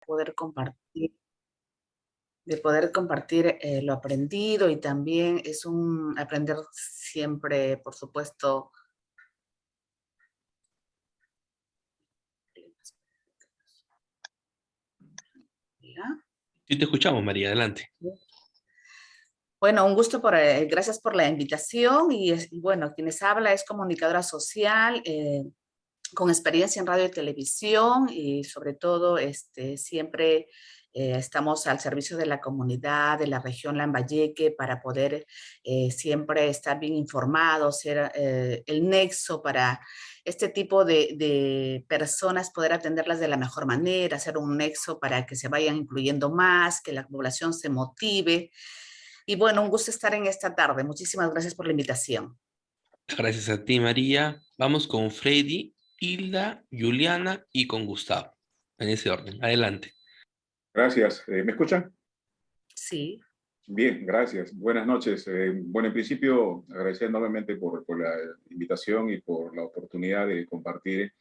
poder compartir lo aprendido, y también es un aprender siempre, por supuesto. ¿Ya? Sí, te escuchamos, María, adelante. Bueno, un gusto, gracias por la invitación, y bueno, quienes habla es comunicadora social, con experiencia en radio y televisión, y sobre todo siempre estamos al servicio de la comunidad de la región Lambayeque para poder siempre estar bien informados, ser el nexo para este tipo de personas, poder atenderlas de la mejor manera, ser un nexo para que se vayan incluyendo más, que la población se motive. Y bueno, un gusto estar en esta tarde. Muchísimas gracias por la invitación. Gracias a ti, María. Vamos con Freddy, Hilda, Juliana y con Gustavo. En ese orden. Adelante. Gracias. ¿Me escuchan? Sí. Bien, gracias. Buenas noches. Bueno, en principio, agradecer nuevamente por la invitación y por la oportunidad de compartir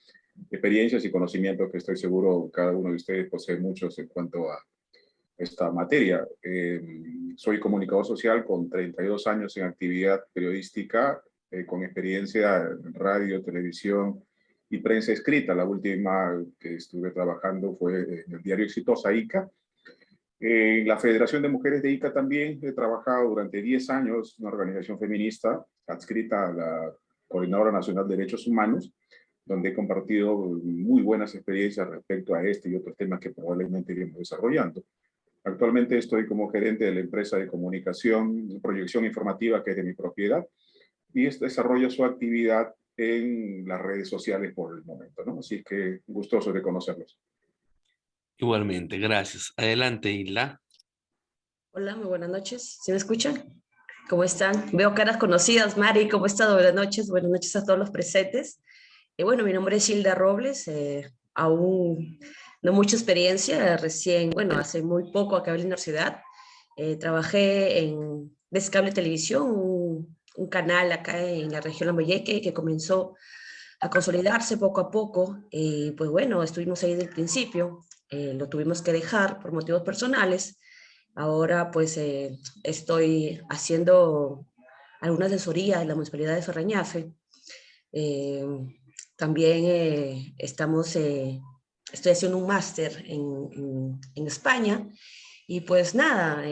experiencias y conocimientos que estoy seguro cada uno de ustedes posee muchos en cuanto a esta materia. Soy comunicador social con 32 años en actividad periodística, con experiencia en radio, televisión y prensa escrita. La última que estuve trabajando fue en el diario Exitosa ICA. En la Federación de Mujeres de ICA también he trabajado durante 10 años, una organización feminista adscrita a la Coordinadora Nacional de Derechos Humanos, donde he compartido muy buenas experiencias respecto a este y otros temas que probablemente iremos desarrollando. Actualmente estoy como gerente de la empresa de comunicación y proyección informativa que es de mi propiedad, y desarrolla su actividad en las redes sociales por el momento, ¿no? Así que gustoso de conocerlos. Igualmente, gracias. Adelante, Hilda. Hola, muy buenas noches. ¿Se me escuchan? ¿Cómo están? Veo caras conocidas. Mari, ¿cómo estás? Buenas noches. Buenas noches a todos los presentes. Bueno, mi nombre es Hilda Robles. Aún no mucha experiencia. Recién, bueno, hace muy poco acabé la universidad. Trabajé en Descable Televisión, un canal acá en la región Lambayeque que comenzó a consolidarse poco a poco. Pues bueno, estuvimos ahí desde el principio. Lo tuvimos que dejar por motivos personales. Ahora pues estoy haciendo alguna asesoría en la Municipalidad de Ferreñafe. También estoy haciendo un máster en España, y pues nada,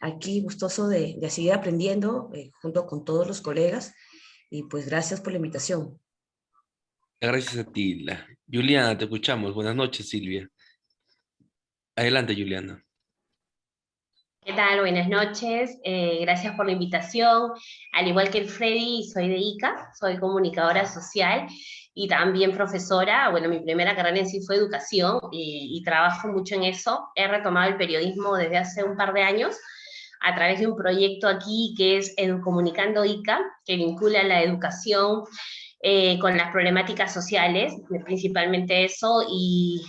aquí gustoso de seguir aprendiendo junto con todos los colegas, y pues gracias por la invitación. Gracias a ti, Hilda. Juliana, te escuchamos. Buenas noches, Silvia. Adelante, Juliana. ¿Qué tal? Buenas noches. Gracias por la invitación. Al igual que el Freddy, soy de ICA, soy comunicadora social y también profesora. Bueno, mi primera carrera en sí fue educación y trabajo mucho en eso. He retomado el periodismo desde hace un par de años a través de un proyecto aquí que es Comunicando ICA, que vincula la educación con las problemáticas sociales, principalmente eso, y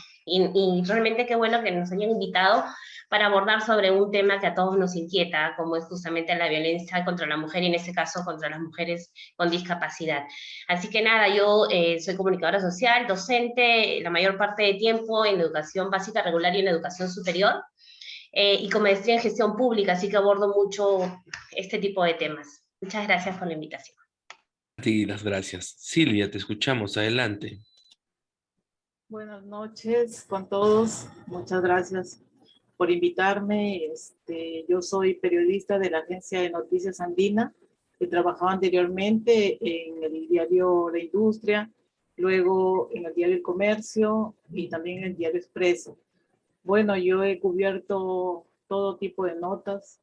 realmente qué bueno que nos hayan invitado para abordar sobre un tema que a todos nos inquieta, como es justamente la violencia contra la mujer, y en este caso contra las mujeres con discapacidad. Así que nada, yo soy comunicadora social, docente, la mayor parte de tiempo en educación básica regular y en educación superior, y con maestría en gestión pública, así que abordo mucho este tipo de temas. Muchas gracias por la invitación. A ti, las gracias. Silvia, te escuchamos. Adelante. Buenas noches con todos. Muchas gracias por invitarme. Yo soy periodista de la agencia de noticias Andina. He trabajado anteriormente en el diario La Industria, luego en el diario El Comercio y también en el diario Expreso. Bueno, yo he cubierto todo tipo de notas,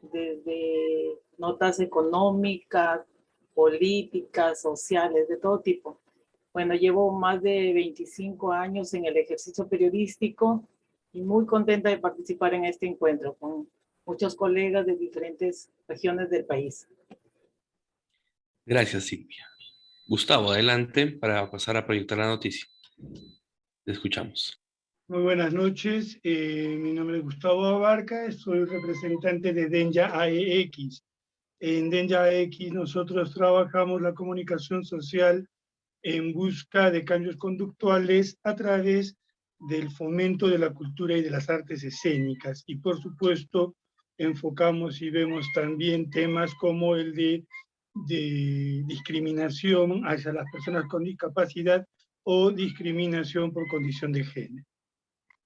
desde notas económicas, políticas, sociales, de todo tipo. Bueno, llevo más de 25 años en el ejercicio periodístico y muy contenta de participar en este encuentro con muchos colegas de diferentes regiones del país. Gracias, Silvia. Gustavo, adelante para pasar a proyectar la noticia. Te escuchamos. Muy buenas noches. Mi nombre es Gustavo Abarca, soy representante de Denya AEX. En Denya AEX nosotros trabajamos la comunicación social en busca de cambios conductuales a través del fomento de la cultura y de las artes escénicas. Y por supuesto, enfocamos y vemos también temas como el de discriminación hacia las personas con discapacidad o discriminación por condición de género.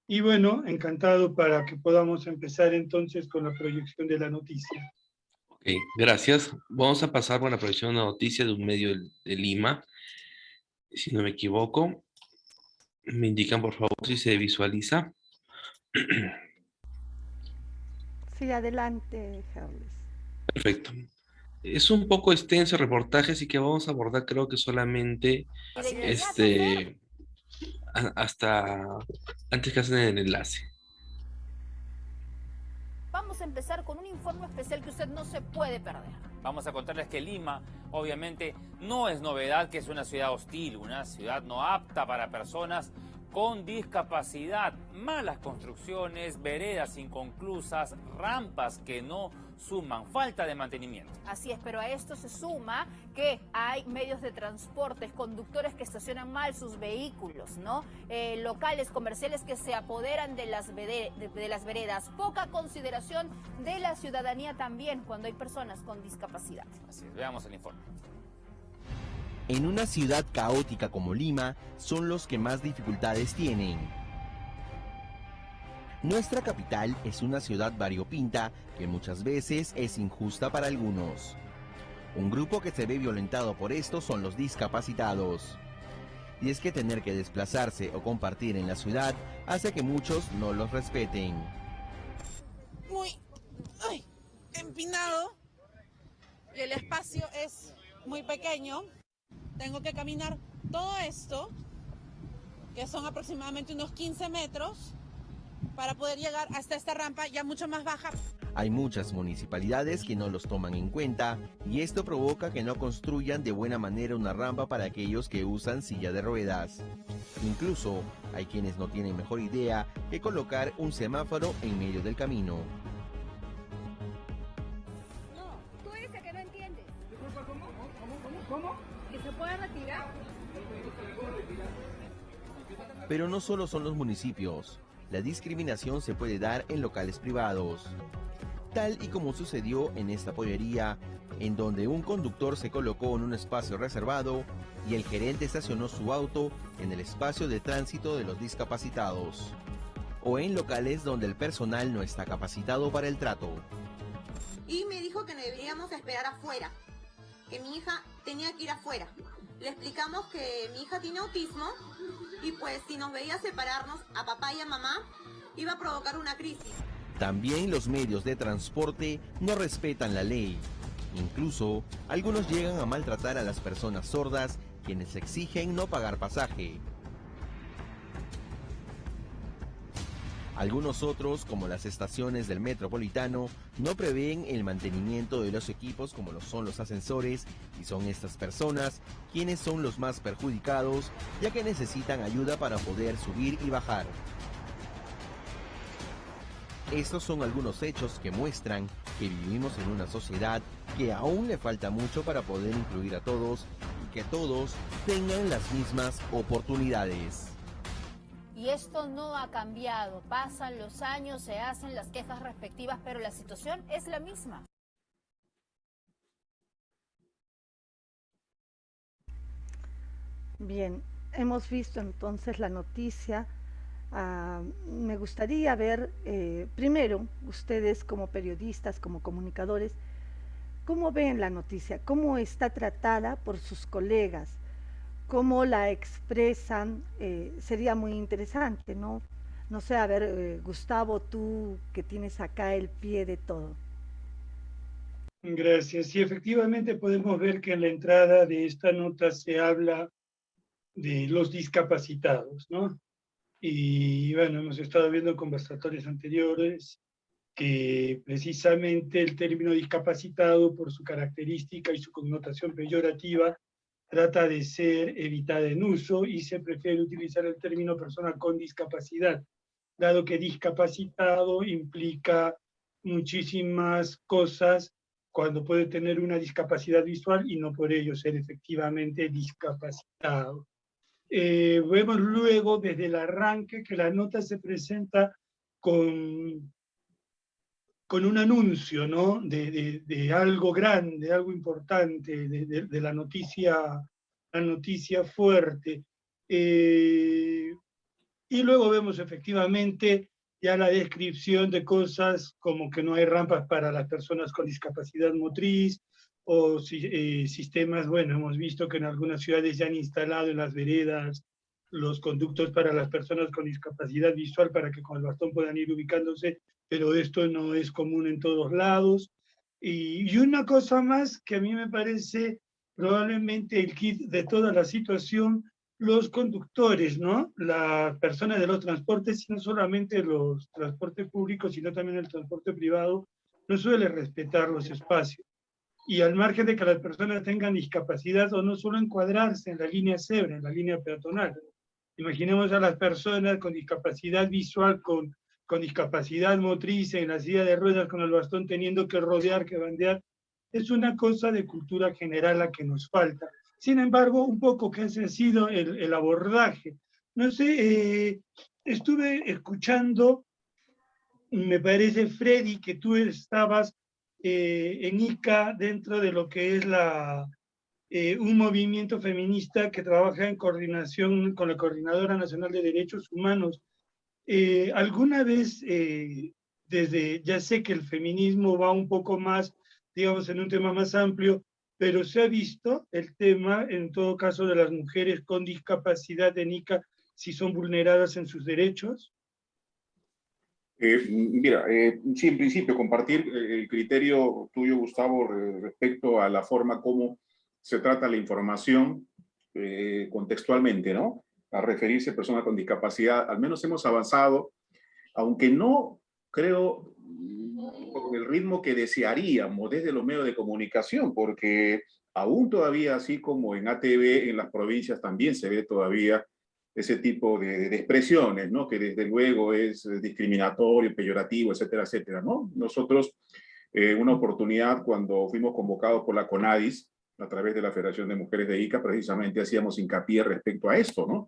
Y bueno, encantado para que podamos empezar entonces con la proyección de la noticia. Ok, gracias. Vamos a pasar con la proyección de una noticia de un medio de Lima. Si no me equivoco, me indican por favor si se visualiza. Sí, adelante, Carlos. Perfecto. Es un poco extenso el reportaje, así que vamos a abordar creo que solamente hasta antes que hacen el enlace. Vamos a empezar con un informe especial que usted no se puede perder. Vamos a contarles que Lima, obviamente, no es novedad que es una ciudad hostil, una ciudad no apta para personas con discapacidad. Malas construcciones, veredas inconclusas, rampas que no suman, falta de mantenimiento. Así es, pero a esto se suma que hay medios de transporte, conductores que estacionan mal sus vehículos, ¿no? Locales comerciales que se apoderan de las veredas. Poca consideración de la ciudadanía también cuando hay personas con discapacidad. Así es, veamos el informe. En una ciudad caótica como Lima, son los que más dificultades tienen. Nuestra capital es una ciudad variopinta que muchas veces es injusta para algunos. Un grupo que se ve violentado por esto son los discapacitados. Y es que tener que desplazarse o compartir en la ciudad hace que muchos no los respeten. Muy empinado y el espacio es muy pequeño. Tengo que caminar todo esto, que son aproximadamente unos 15 metros, para poder llegar hasta esta rampa ya mucho más baja. Hay muchas municipalidades que no los toman en cuenta y esto provoca que no construyan de buena manera una rampa para aquellos que usan silla de ruedas. Incluso hay quienes no tienen mejor idea que colocar un semáforo en medio del camino. No, tú eres el que no entiendes. ¿Cómo? ¿Que se puede retirar? Pero no solo son los municipios. La discriminación se puede dar en locales privados. Tal y como sucedió en esta pollería, en donde un conductor se colocó en un espacio reservado y el gerente estacionó su auto en el espacio de tránsito de los discapacitados. O en locales donde el personal no está capacitado para el trato. Y me dijo que deberíamos esperar afuera, que mi hija tenía que ir afuera. Le explicamos que mi hija tiene autismo y pues si nos veía separarnos a papá y a mamá, iba a provocar una crisis. También los medios de transporte no respetan la ley. Incluso, algunos llegan a maltratar a las personas sordas, quienes exigen no pagar pasaje. Algunos otros, como las estaciones del Metropolitano, no prevén el mantenimiento de los equipos como lo son los ascensores, y son estas personas quienes son los más perjudicados, ya que necesitan ayuda para poder subir y bajar. Estos son algunos hechos que muestran que vivimos en una sociedad que aún le falta mucho para poder incluir a todos y que todos tengan las mismas oportunidades. Y esto no ha cambiado. Pasan los años, se hacen las quejas respectivas, pero la situación es la misma. Bien, hemos visto entonces la noticia. Me gustaría ver, primero, ustedes como periodistas, como comunicadores, ¿cómo ven la noticia? ¿Cómo está tratada por sus colegas? ¿Cómo la expresan? Sería muy interesante, ¿no? No sé, a ver, Gustavo, tú que tienes acá el pie de todo. Gracias. Sí, efectivamente podemos ver que en la entrada de esta nota se habla de los discapacitados, ¿no? Y bueno, hemos estado viendo conversatorios anteriores que precisamente el término discapacitado, por su característica y su connotación peyorativa, trata de ser evitada en uso y se prefiere utilizar el término persona con discapacidad, dado que discapacitado implica muchísimas cosas cuando puede tener una discapacidad visual y no por ello ser efectivamente discapacitado. vemos luego desde el arranque que la nota se presenta con un anuncio, ¿no? de algo grande, algo importante, de la noticia fuerte. Y luego vemos efectivamente ya la descripción de cosas como que no hay rampas para las personas con discapacidad motriz, o sistemas, bueno, hemos visto que en algunas ciudades ya han instalado en las veredas los conductos para las personas con discapacidad visual para que con el bastón puedan ir ubicándose, pero esto no es común en todos lados. Y una cosa más que a mí me parece probablemente el kit de toda la situación, los conductores, ¿no? Las personas de los transportes, y no solamente los transportes públicos, sino también el transporte privado, no suele respetar los espacios. Y al margen de que las personas tengan discapacidad o no, solo encuadrarse en la línea cebra, en la línea peatonal. Imaginemos a las personas con discapacidad visual, con discapacidad motriz, en la silla de ruedas, con el bastón, teniendo que rodear, que bandear. Es una cosa de cultura general la que nos falta. Sin embargo, un poco que ese ha sido el abordaje. No sé, estuve escuchando, me parece, Freddy, que tú estabas en ICA dentro de lo que es un movimiento feminista que trabaja en coordinación con la Coordinadora Nacional de Derechos Humanos. ¿Alguna vez, ya sé que el feminismo va un poco más, digamos, en un tema más amplio, pero se ha visto el tema, en todo caso, de las mujeres con discapacidad en ICA, si son vulneradas en sus derechos? Mira, sí, en principio, compartir el criterio tuyo, Gustavo, respecto a la forma como se trata la información contextualmente, ¿no? A referirse a personas con discapacidad. Al menos hemos avanzado, aunque no creo con el ritmo que desearíamos desde los medios de comunicación, porque aún todavía, así como en ATV, en las provincias también se ve todavía ese tipo de expresiones, ¿no? Que desde luego es discriminatorio, peyorativo, etcétera, etcétera, ¿no? Nosotros, una oportunidad cuando fuimos convocados por la CONADIS, a través de la Federación de Mujeres de ICA, precisamente hacíamos hincapié respecto a esto, ¿no?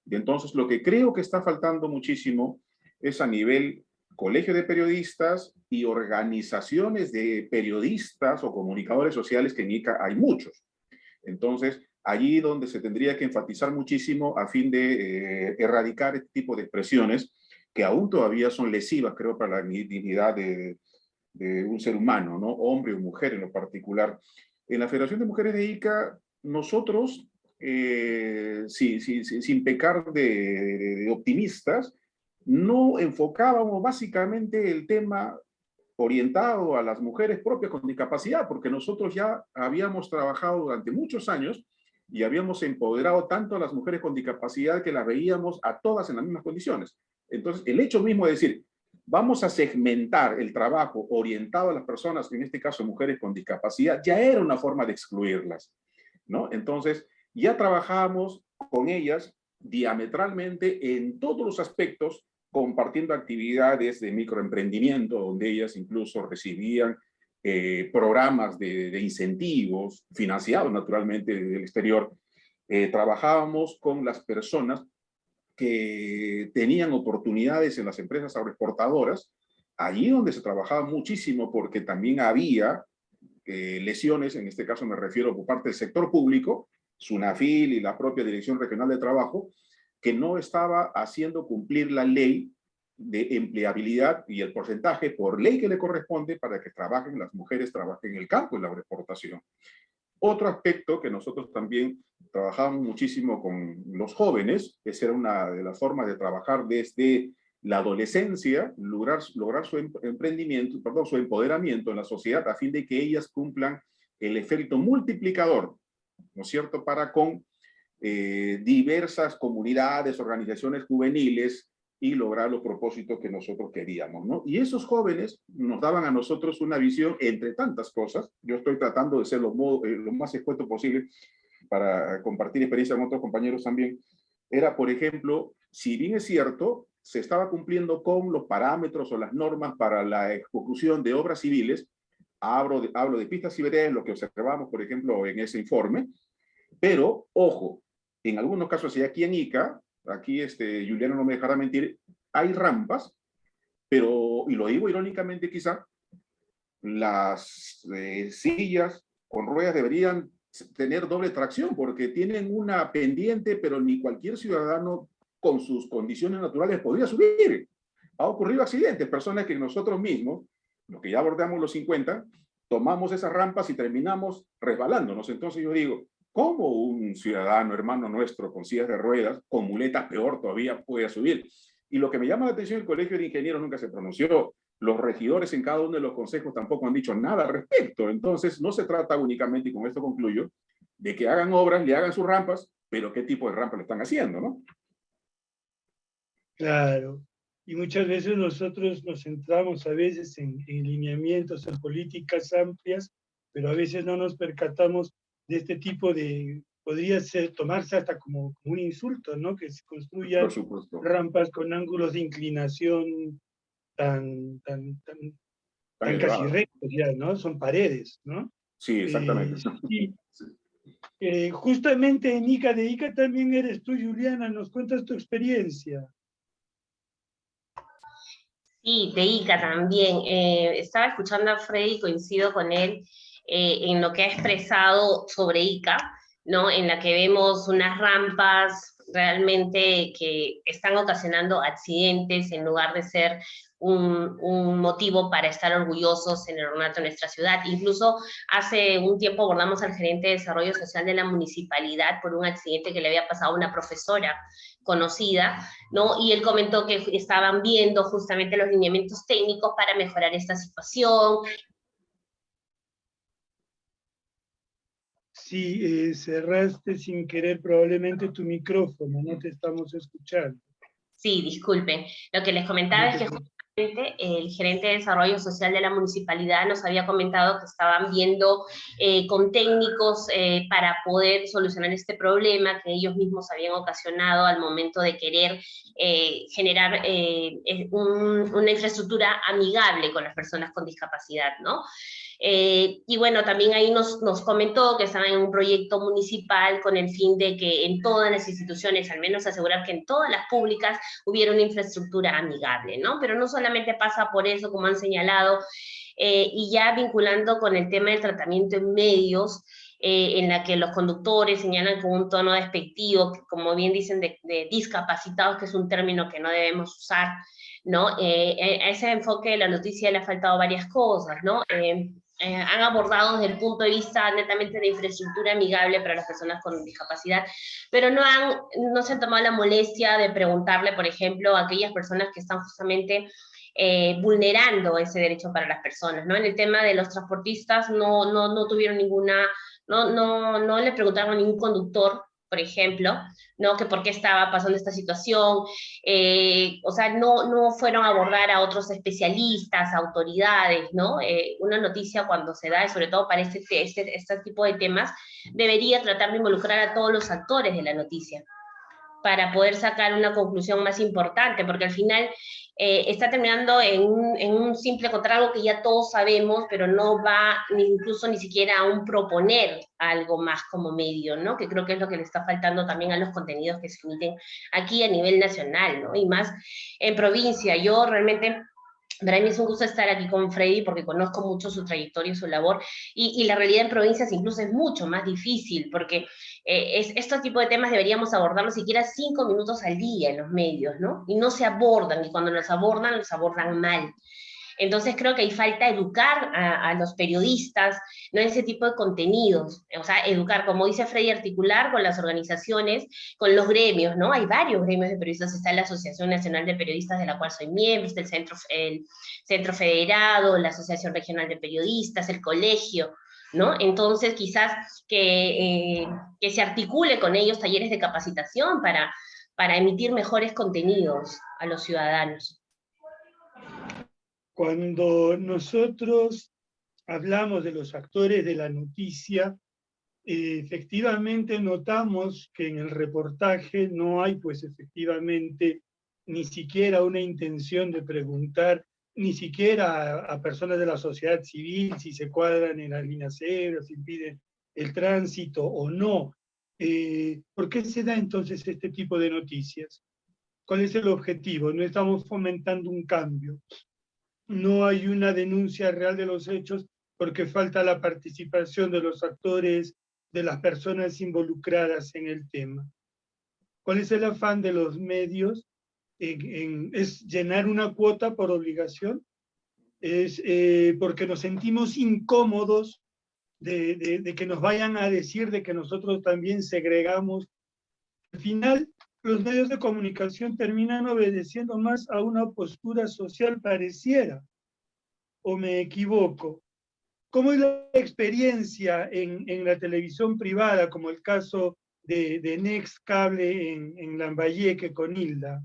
Y entonces lo que creo que está faltando muchísimo es a nivel colegio de periodistas y organizaciones de periodistas o comunicadores sociales, que en ICA hay muchos. Entonces, allí donde se tendría que enfatizar muchísimo a fin de erradicar este tipo de expresiones que aún todavía son lesivas, creo, para la dignidad de un ser humano, ¿no? Hombre o mujer en lo particular. En la Federación de Mujeres de ICA, nosotros, sin pecar de optimistas, no enfocábamos básicamente el tema orientado a las mujeres propias con discapacidad, porque nosotros ya habíamos trabajado durante muchos años y habíamos empoderado tanto a las mujeres con discapacidad que las veíamos a todas en las mismas condiciones. Entonces, el hecho mismo de decir, vamos a segmentar el trabajo orientado a las personas, en este caso mujeres con discapacidad, ya era una forma de excluirlas, ¿no? Entonces, ya trabajábamos con ellas diametralmente en todos los aspectos, compartiendo actividades de microemprendimiento, donde ellas incluso recibían programas de incentivos, financiados naturalmente del exterior. Trabajábamos con las personas que tenían oportunidades en las empresas agroexportadoras, allí donde se trabajaba muchísimo, porque también había lesiones, en este caso me refiero por parte del sector público, SUNAFIL y la propia Dirección Regional de Trabajo, que no estaba haciendo cumplir la ley de empleabilidad y el porcentaje por ley que le corresponde para que trabajen, las mujeres trabajen en el campo, en la agroexportación. Otro aspecto que nosotros también trabajamos muchísimo con los jóvenes, esa era una de las formas de trabajar desde la adolescencia, lograr su emprendimiento, perdón, su empoderamiento en la sociedad a fin de que ellas cumplan el efecto multiplicador, ¿no es cierto?, para con diversas comunidades, organizaciones juveniles y lograr los propósitos que nosotros queríamos, ¿no? Y esos jóvenes nos daban a nosotros una visión entre tantas cosas. Yo estoy tratando de ser lo más escueto posible para compartir experiencia con otros compañeros también. Era, por ejemplo, si bien es cierto, se estaba cumpliendo con los parámetros o las normas para la ejecución de obras civiles, hablo de pistas y veredas, lo que observamos, por ejemplo, en ese informe, pero, ojo, en algunos casos, y aquí en Ica, aquí Juliana no me dejará mentir, hay rampas, pero, y lo digo irónicamente quizá, las sillas con ruedas deberían tener doble tracción porque tienen una pendiente, pero ni cualquier ciudadano con sus condiciones naturales podría subir. Ha ocurrido accidentes, personas que nosotros mismos, los que ya abordamos los 50, tomamos esas rampas y terminamos resbalándonos. Entonces yo digo, ¿cómo un ciudadano, hermano nuestro, con sillas de ruedas, con muletas peor todavía, puede subir? Y lo que me llama la atención, el Colegio de Ingenieros nunca se pronunció. Los regidores en cada uno de los consejos tampoco han dicho nada al respecto. Entonces, no se trata únicamente, y con esto concluyo, de que hagan obras, le hagan sus rampas, pero qué tipo de rampas le están haciendo, ¿no? Claro. Y muchas veces nosotros nos centramos a veces en lineamientos, en políticas amplias, pero a veces no nos percatamos de este tipo de, podría ser, tomarse hasta como un insulto, ¿no? Que se construyan rampas con ángulos de inclinación tan casi rectos ya, ¿no? Son paredes, ¿no? Sí, exactamente. Justamente en Ica, de Ica también eres tú, Juliana, nos cuentas tu experiencia. Sí, de Ica también. Estaba escuchando a Freddy, coincido con él en lo que ha expresado sobre Ica, ¿no? En la que vemos unas rampas realmente que están ocasionando accidentes en lugar de ser un motivo para estar orgullosos en el ornato de nuestra ciudad. Incluso hace un tiempo abordamos al gerente de desarrollo social de la municipalidad por un accidente que le había pasado a una profesora conocida, ¿no? Y él comentó que estaban viendo justamente los lineamientos técnicos para mejorar esta situación. Sí, cerraste sin querer probablemente tu micrófono, no te estamos escuchando. Sí, disculpen. Lo que les comentaba es que justamente el gerente de desarrollo social de la municipalidad nos había comentado que estaban viendo con técnicos para poder solucionar este problema que ellos mismos habían ocasionado al momento de querer generar una infraestructura amigable con las personas con discapacidad, ¿no? Y bueno, también ahí nos comentó que estaban en un proyecto municipal con el fin de que en todas las instituciones, al menos asegurar que en todas las públicas hubiera una infraestructura amigable, ¿no? Pero no solamente pasa por eso, como han señalado, y ya vinculando con el tema del tratamiento en medios, en la que los conductores señalan con un tono despectivo, que como bien dicen, de discapacitados, que es un término que no debemos usar, ¿no? A ese enfoque de la noticia le ha faltado varias cosas, ¿no? Han abordado desde el punto de vista netamente de infraestructura amigable para las personas con discapacidad, pero no se han tomado la molestia de preguntarle, por ejemplo, a aquellas personas que están justamente vulnerando ese derecho para las personas, ¿no? En el tema de los transportistas no tuvieron ninguna, no le preguntaron a ningún conductor, por ejemplo, ¿no? Que por qué estaba pasando esta situación, o sea, no fueron a abordar a otros especialistas, autoridades, ¿no? Una noticia cuando se da, sobre todo para este tipo de temas, debería tratar de involucrar a todos los actores de la noticia, para poder sacar una conclusión más importante, porque al final está terminando en un simple contra algo que ya todos sabemos, pero no va incluso ni siquiera a un proponer algo más como medio, ¿no? Que creo que es lo que le está faltando también a los contenidos que se emiten aquí a nivel nacional, ¿no? Y más en provincia. Yo realmente... Para mí es un gusto estar aquí con Freddy porque conozco mucho su trayectoria y su labor, y la realidad en provincias incluso es mucho más difícil, porque estos tipos de temas deberíamos abordarlos siquiera 5 minutos al día en los medios, ¿no? Y no se abordan, y cuando los abordan mal. Entonces creo que hay falta educar a los periodistas, ¿no? Ese tipo de contenidos, o sea, educar, como dice Freddy, articular con las organizaciones, con los gremios, ¿no? Hay varios gremios de periodistas, está la Asociación Nacional de Periodistas, de la cual soy miembro, está el Centro Federado, la Asociación Regional de Periodistas, el colegio, ¿no? Entonces quizás que se articule con ellos talleres de capacitación para emitir mejores contenidos a los ciudadanos. Cuando nosotros hablamos de los actores de la noticia, efectivamente notamos que en el reportaje no hay, pues efectivamente, ni siquiera una intención de preguntar, ni siquiera a personas de la sociedad civil si se cuadran en las líneas cebras, si impiden el tránsito o no. ¿Por qué se da entonces este tipo de noticias? ¿Cuál es el objetivo? No estamos fomentando un cambio. No hay una denuncia real de los hechos porque falta la participación de los actores, de las personas involucradas en el tema. ¿Cuál es el afán de los medios? ¿Es llenar una cuota por obligación? ¿Es porque nos sentimos incómodos de que nos vayan a decir de que nosotros también segregamos? Al final, los medios de comunicación terminan obedeciendo más a una postura social pareciera, ¿o me equivoco? ¿Cómo es la experiencia en la televisión privada, como el caso de Next Cable en Lambayeque con Hilda?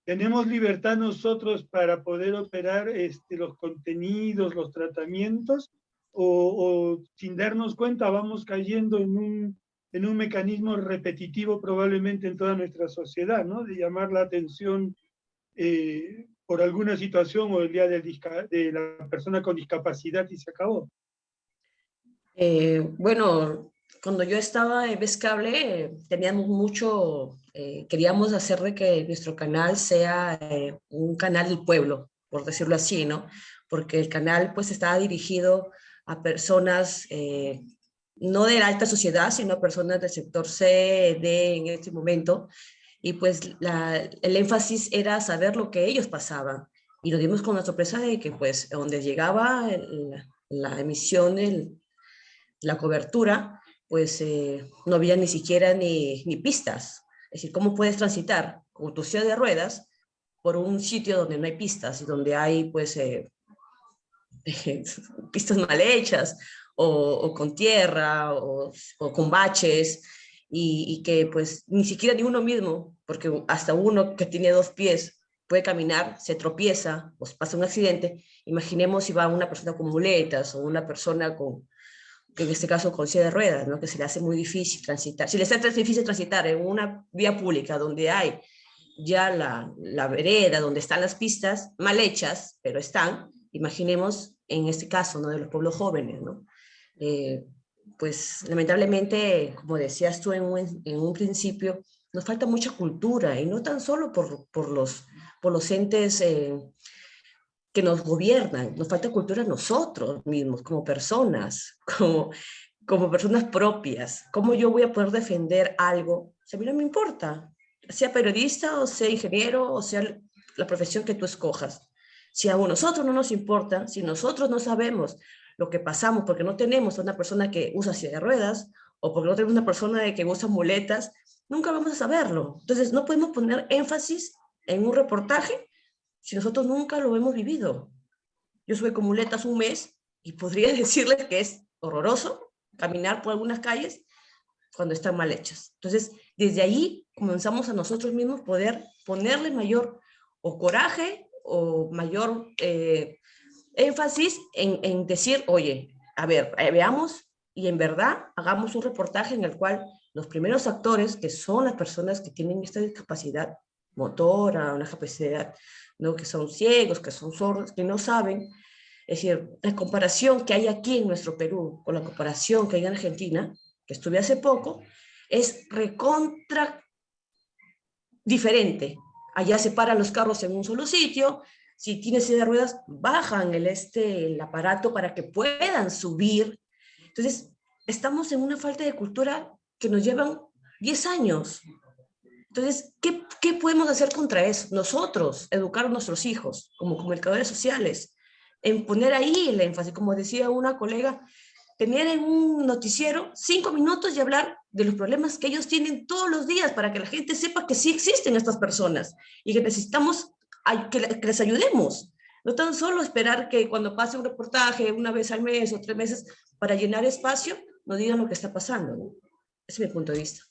¿Tenemos libertad nosotros para poder operar los contenidos, los tratamientos? ¿O sin darnos cuenta vamos cayendo en un mecanismo repetitivo probablemente en toda nuestra sociedad, ¿no? De llamar la atención por alguna situación o el día de la persona con discapacidad y se acabó? Bueno, cuando yo estaba en Vez Cable, teníamos mucho, queríamos hacer de que nuestro canal sea un canal del pueblo, por decirlo así, ¿no? Porque el canal pues estaba dirigido a personas no de la alta sociedad, sino a personas del sector C, D en este momento, y pues el énfasis era saber lo que ellos pasaban. Y nos dimos con la sorpresa de que pues donde llegaba la emisión, la cobertura, pues no había ni siquiera ni pistas. Es decir, ¿cómo puedes transitar con tu silla de ruedas por un sitio donde no hay pistas y donde hay pues pistas mal hechas o con tierra o con baches y que pues ni siquiera ni uno mismo, porque hasta uno que tiene 2 pies puede caminar, se tropieza o pasa un accidente? Imaginemos si va una persona con muletas o una persona que en este caso con silla de ruedas, ¿no? Que se le hace muy difícil transitar. Si le hace difícil transitar en una vía pública donde hay ya la vereda, donde están las pistas mal hechas, pero están, imaginemos en este caso, ¿no? De los pueblos jóvenes, ¿no? Pues lamentablemente, como decías tú en un principio, nos falta mucha cultura, y no tan solo por los entes que nos gobiernan, nos falta cultura a nosotros mismos, como personas, como personas propias. ¿Cómo yo voy a poder defender algo? Si a mí no me importa, sea periodista o sea ingeniero o sea la profesión que tú escojas. Si a nosotros no nos importa, si nosotros no sabemos lo que pasamos porque no tenemos a una persona que usa silla de ruedas o porque no tenemos una persona que usa muletas, nunca vamos a saberlo. Entonces no podemos poner énfasis en un reportaje si nosotros nunca lo hemos vivido. Yo estuve con muletas un mes y podría decirles que es horroroso caminar por algunas calles cuando están mal hechas. Entonces, desde ahí comenzamos a nosotros mismos poder ponerle mayor o coraje o mayor énfasis en decir, oye, a ver, veamos y en verdad hagamos un reportaje en el cual los primeros actores, que son las personas que tienen esta discapacidad motora, una capacidad, ¿no? Que son ciegos, que son sordos, que no saben. Es decir, la comparación que hay aquí en nuestro Perú con la comparación que hay en Argentina, que estuve hace poco, es recontra diferente. Allá se paran los carros en un solo sitio, si tienes silla de ruedas, bajan el aparato para que puedan subir. Entonces, estamos en una falta de cultura que nos llevan 10 años. Entonces, ¿qué podemos hacer contra eso? Nosotros, educar a nuestros hijos como comunicadores sociales, en poner ahí el énfasis, como decía una colega, tener en un noticiero 5 minutos y hablar de los problemas que ellos tienen todos los días para que la gente sepa que sí existen estas personas y que necesitamos que les ayudemos. No tan solo esperar que cuando pase un reportaje una vez al mes o 3 meses para llenar espacio, nos digan lo que está pasando, ¿no? Ese es mi punto de vista.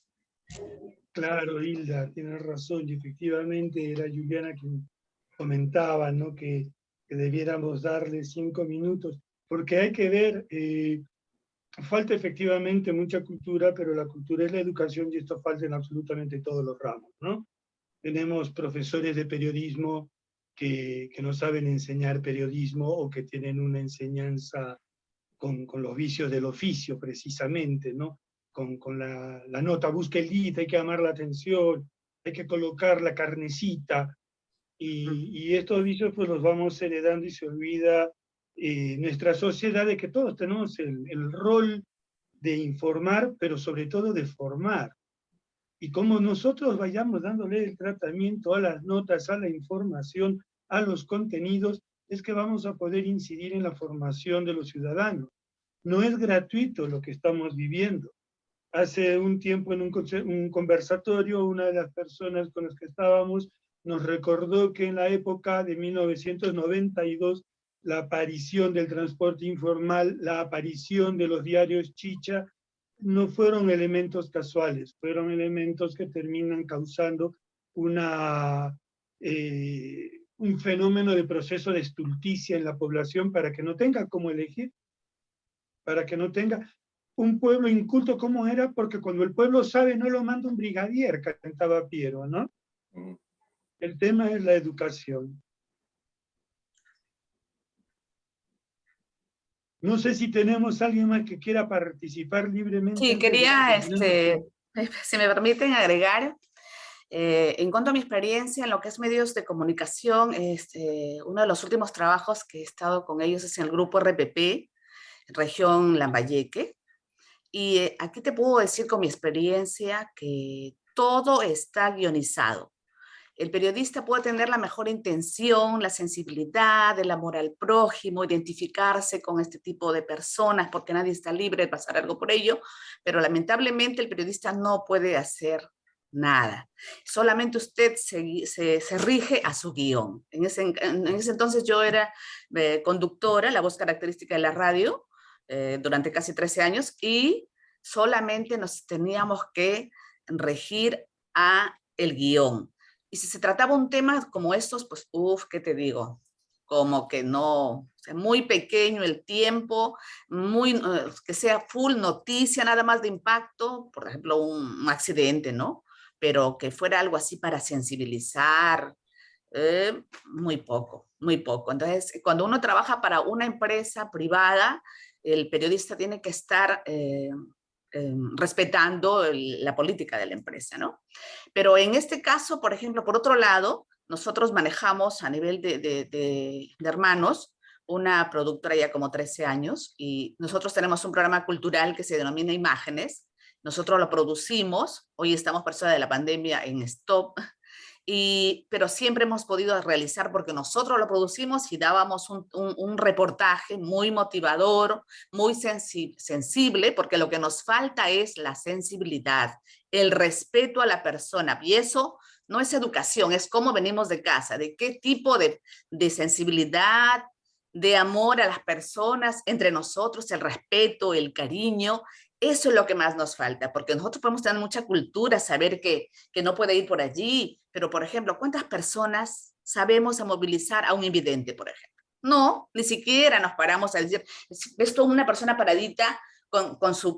Claro, Hilda, tienes razón, y efectivamente era Juliana quien comentaba, ¿no? que debiéramos darle 5 minutos, porque hay que ver, falta efectivamente mucha cultura, pero la cultura es la educación y esto falta en absolutamente todos los ramos, ¿no? Tenemos profesores de periodismo que no saben enseñar periodismo o que tienen una enseñanza con los vicios del oficio, precisamente, ¿no? con la nota, busca el lead, hay que llamar la atención, hay que colocar la carnecita, y estos vicios pues los vamos heredando y se olvida nuestra sociedad de que todos tenemos el rol de informar, pero sobre todo de formar. Y como nosotros vayamos dándole el tratamiento a las notas, a la información, a los contenidos, es que vamos a poder incidir en la formación de los ciudadanos. No es gratuito lo que estamos viviendo. Hace un tiempo en un conversatorio, una de las personas con las que estábamos nos recordó que en la época de 1992, la aparición del transporte informal, la aparición de los diarios chicha, no fueron elementos casuales, fueron elementos que terminan causando un fenómeno de proceso de estulticia en la población para que no tenga cómo elegir, para que no tenga un pueblo inculto como era, porque cuando el pueblo sabe no lo manda un brigadier, cantaba Piero, ¿no? El tema es la educación. No sé si tenemos alguien más que quiera participar libremente. Sí, quería, si me permiten agregar, en cuanto a mi experiencia en lo que es medios de comunicación, uno de los últimos trabajos que he estado con ellos es en el grupo RPP, región Lambayeque, y aquí te puedo decir con mi experiencia que todo está guionizado. El periodista puede tener la mejor intención, la sensibilidad, el amor al prójimo, identificarse con este tipo de personas, porque nadie está libre de pasar algo por ello, pero lamentablemente el periodista no puede hacer nada. Solamente usted se rige a su guión. En ese entonces yo era conductora, la voz característica de la radio, durante casi 13 años, y solamente nos teníamos que regir a el guión. Y si se trataba un tema como estos, pues, ¿qué te digo? Como que no, o sea, muy pequeño el tiempo, que sea full noticia, nada más de impacto, por ejemplo, un accidente, ¿no? Pero que fuera algo así para sensibilizar, muy poco, muy poco. Entonces, cuando uno trabaja para una empresa privada, el periodista tiene que estar respetando la política de la empresa, ¿no? Pero en este caso, por ejemplo, por otro lado, nosotros manejamos a nivel de hermanos una productora ya como 13 años y nosotros tenemos un programa cultural que se denomina Imágenes. Nosotros lo producimos, hoy estamos por eso de la pandemia en stop, pero siempre hemos podido realizar porque nosotros lo producimos y dábamos un reportaje muy motivador, muy sensible, porque lo que nos falta es la sensibilidad, el respeto a la persona, y eso no es educación, es cómo venimos de casa, de qué tipo de sensibilidad, de amor a las personas, entre nosotros, el respeto, el cariño. Eso es lo que más nos falta, porque nosotros podemos tener mucha cultura, saber que no puede ir por allí, pero, por ejemplo, ¿cuántas personas sabemos a movilizar a un invidente, por ejemplo? No, ni siquiera nos paramos a decir, ves tú una persona paradita con su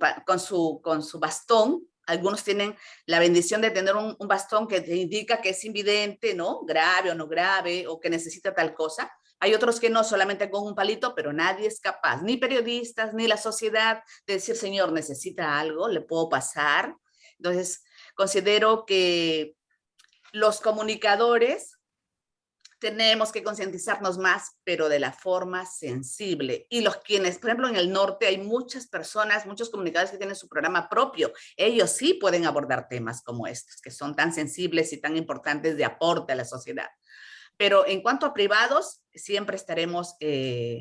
bastón. Algunos tienen la bendición de tener un bastón que te indica que es invidente, ¿no? Grave o no grave, o que necesita tal cosa. Hay otros que no, solamente con un palito, pero nadie es capaz, ni periodistas, ni la sociedad, de decir, señor, necesita algo, le puedo pasar. Entonces, considero que los comunicadores tenemos que concientizarnos más, pero de la forma sensible. Y quienes, por ejemplo, en el norte hay muchas personas, muchos comunicadores que tienen su programa propio. Ellos sí pueden abordar temas como estos, que son tan sensibles y tan importantes de aporte a la sociedad. Pero en cuanto a privados, siempre estaremos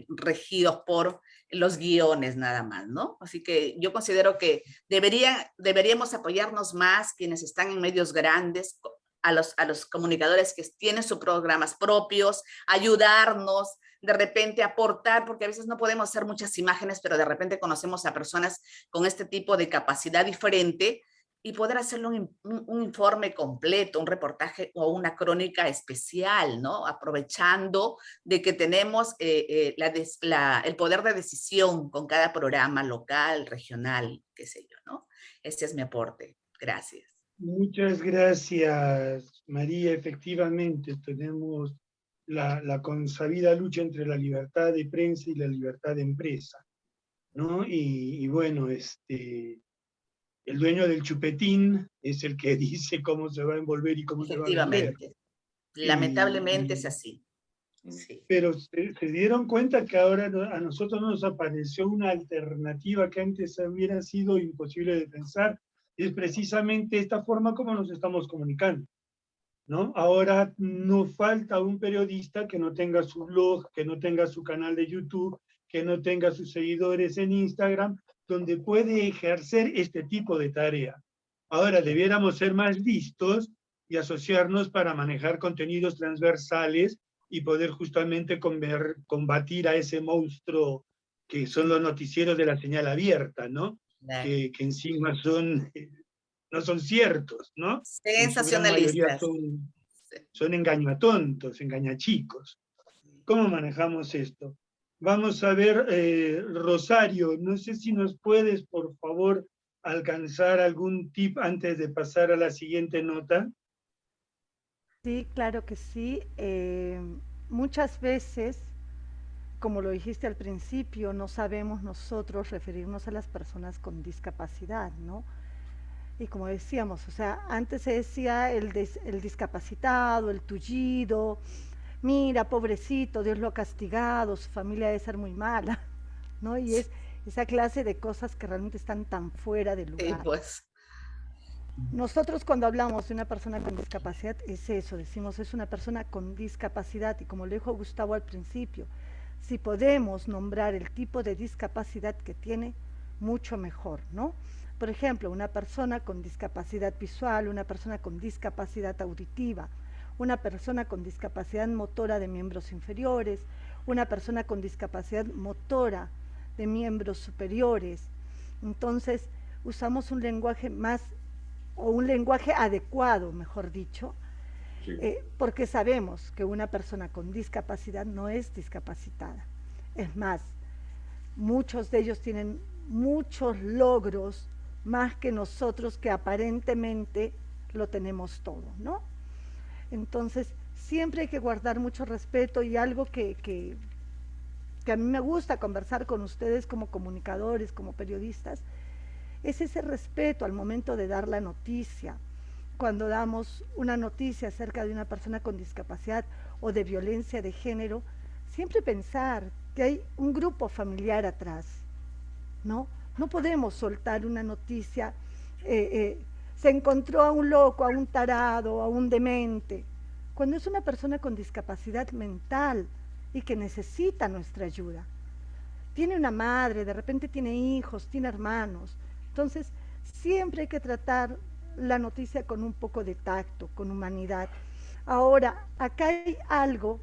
regidos por los guiones nada más, ¿no? Así que yo considero que deberíamos apoyarnos más quienes están en medios grandes, a los comunicadores que tienen sus programas propios, ayudarnos, de repente aportar, porque a veces no podemos hacer muchas imágenes, pero de repente conocemos a personas con este tipo de capacidad diferente, y poder hacerlo un informe completo, un reportaje o una crónica especial, ¿no? Aprovechando de que tenemos el poder de decisión con cada programa local, regional, qué sé yo, ¿no? Ese es mi aporte. Gracias. Muchas gracias, María. Efectivamente, tenemos la consabida lucha entre la libertad de prensa y la libertad de empresa, ¿no? Y bueno, El dueño del chupetín es el que dice cómo se va a envolver y cómo se va a vender. Efectivamente. Lamentablemente es así. Sí. Pero se dieron cuenta que ahora a nosotros nos apareció una alternativa que antes hubiera sido imposible de pensar, y es precisamente esta forma como nos estamos comunicando, ¿no? Ahora no falta un periodista que no tenga su blog, que no tenga su canal de YouTube, que no tenga sus seguidores en Instagram, donde puede ejercer este tipo de tarea. Ahora debiéramos ser más listos y asociarnos para manejar contenidos transversales y poder justamente combatir a ese monstruo que son los noticieros de la señal abierta, ¿no? Claro. Que encima no son ciertos, ¿no? Sensacionalistas. Son engañatontos, engañachicos. ¿Cómo manejamos esto? Vamos a ver, Rosario, no sé si nos puedes, por favor, alcanzar algún tip antes de pasar a la siguiente nota. Sí, claro que sí. Muchas veces, como lo dijiste al principio, no sabemos nosotros referirnos a las personas con discapacidad, ¿no? Y como decíamos, o sea, antes se decía el discapacitado, el tullido, mira, pobrecito, Dios lo ha castigado, su familia debe ser muy mala, ¿no? Y es esa clase de cosas que realmente están tan fuera de lugar. Sí, pues. Nosotros cuando hablamos de una persona con discapacidad es eso, decimos es una persona con discapacidad, y como lo dijo Gustavo al principio, si podemos nombrar el tipo de discapacidad que tiene, mucho mejor, ¿no? Por ejemplo, una persona con discapacidad visual, una persona con discapacidad auditiva, una persona con discapacidad motora de miembros inferiores, una persona con discapacidad motora de miembros superiores. Entonces, usamos un lenguaje más, o un lenguaje adecuado, mejor dicho, sí. Porque sabemos que una persona con discapacidad no es discapacitada. Es más, muchos de ellos tienen muchos logros más que nosotros, que aparentemente lo tenemos todo, ¿no? Entonces, siempre hay que guardar mucho respeto, y algo que a mí me gusta conversar con ustedes como comunicadores, como periodistas, es ese respeto al momento de dar la noticia. Cuando damos una noticia acerca de una persona con discapacidad o de violencia de género, siempre pensar que hay un grupo familiar atrás, ¿no? No podemos soltar una noticia, se encontró a un loco, a un tarado, a un demente, cuando es una persona con discapacidad mental y que necesita nuestra ayuda. Tiene una madre, de repente tiene hijos, tiene hermanos. Entonces, siempre hay que tratar la noticia con un poco de tacto, con humanidad. Ahora, acá hay algo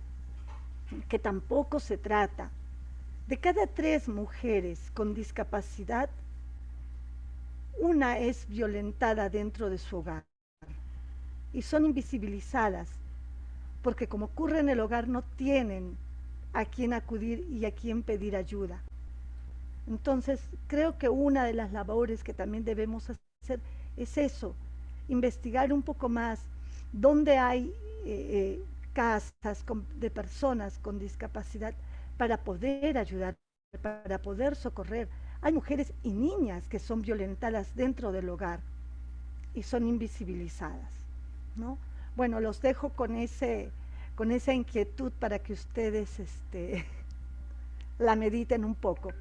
que tampoco se trata. De cada 3 mujeres con discapacidad, una es violentada dentro de su hogar. Y son invisibilizadas, porque como ocurre en el hogar, no tienen a quién acudir y a quién pedir ayuda. Entonces, creo que una de las labores que también debemos hacer es eso, investigar un poco más dónde hay casas de personas con discapacidad para poder ayudar, para poder socorrer. Hay mujeres y niñas que son violentadas dentro del hogar y son invisibilizadas, ¿no? Bueno, los dejo con esa inquietud para que ustedes la mediten un poco.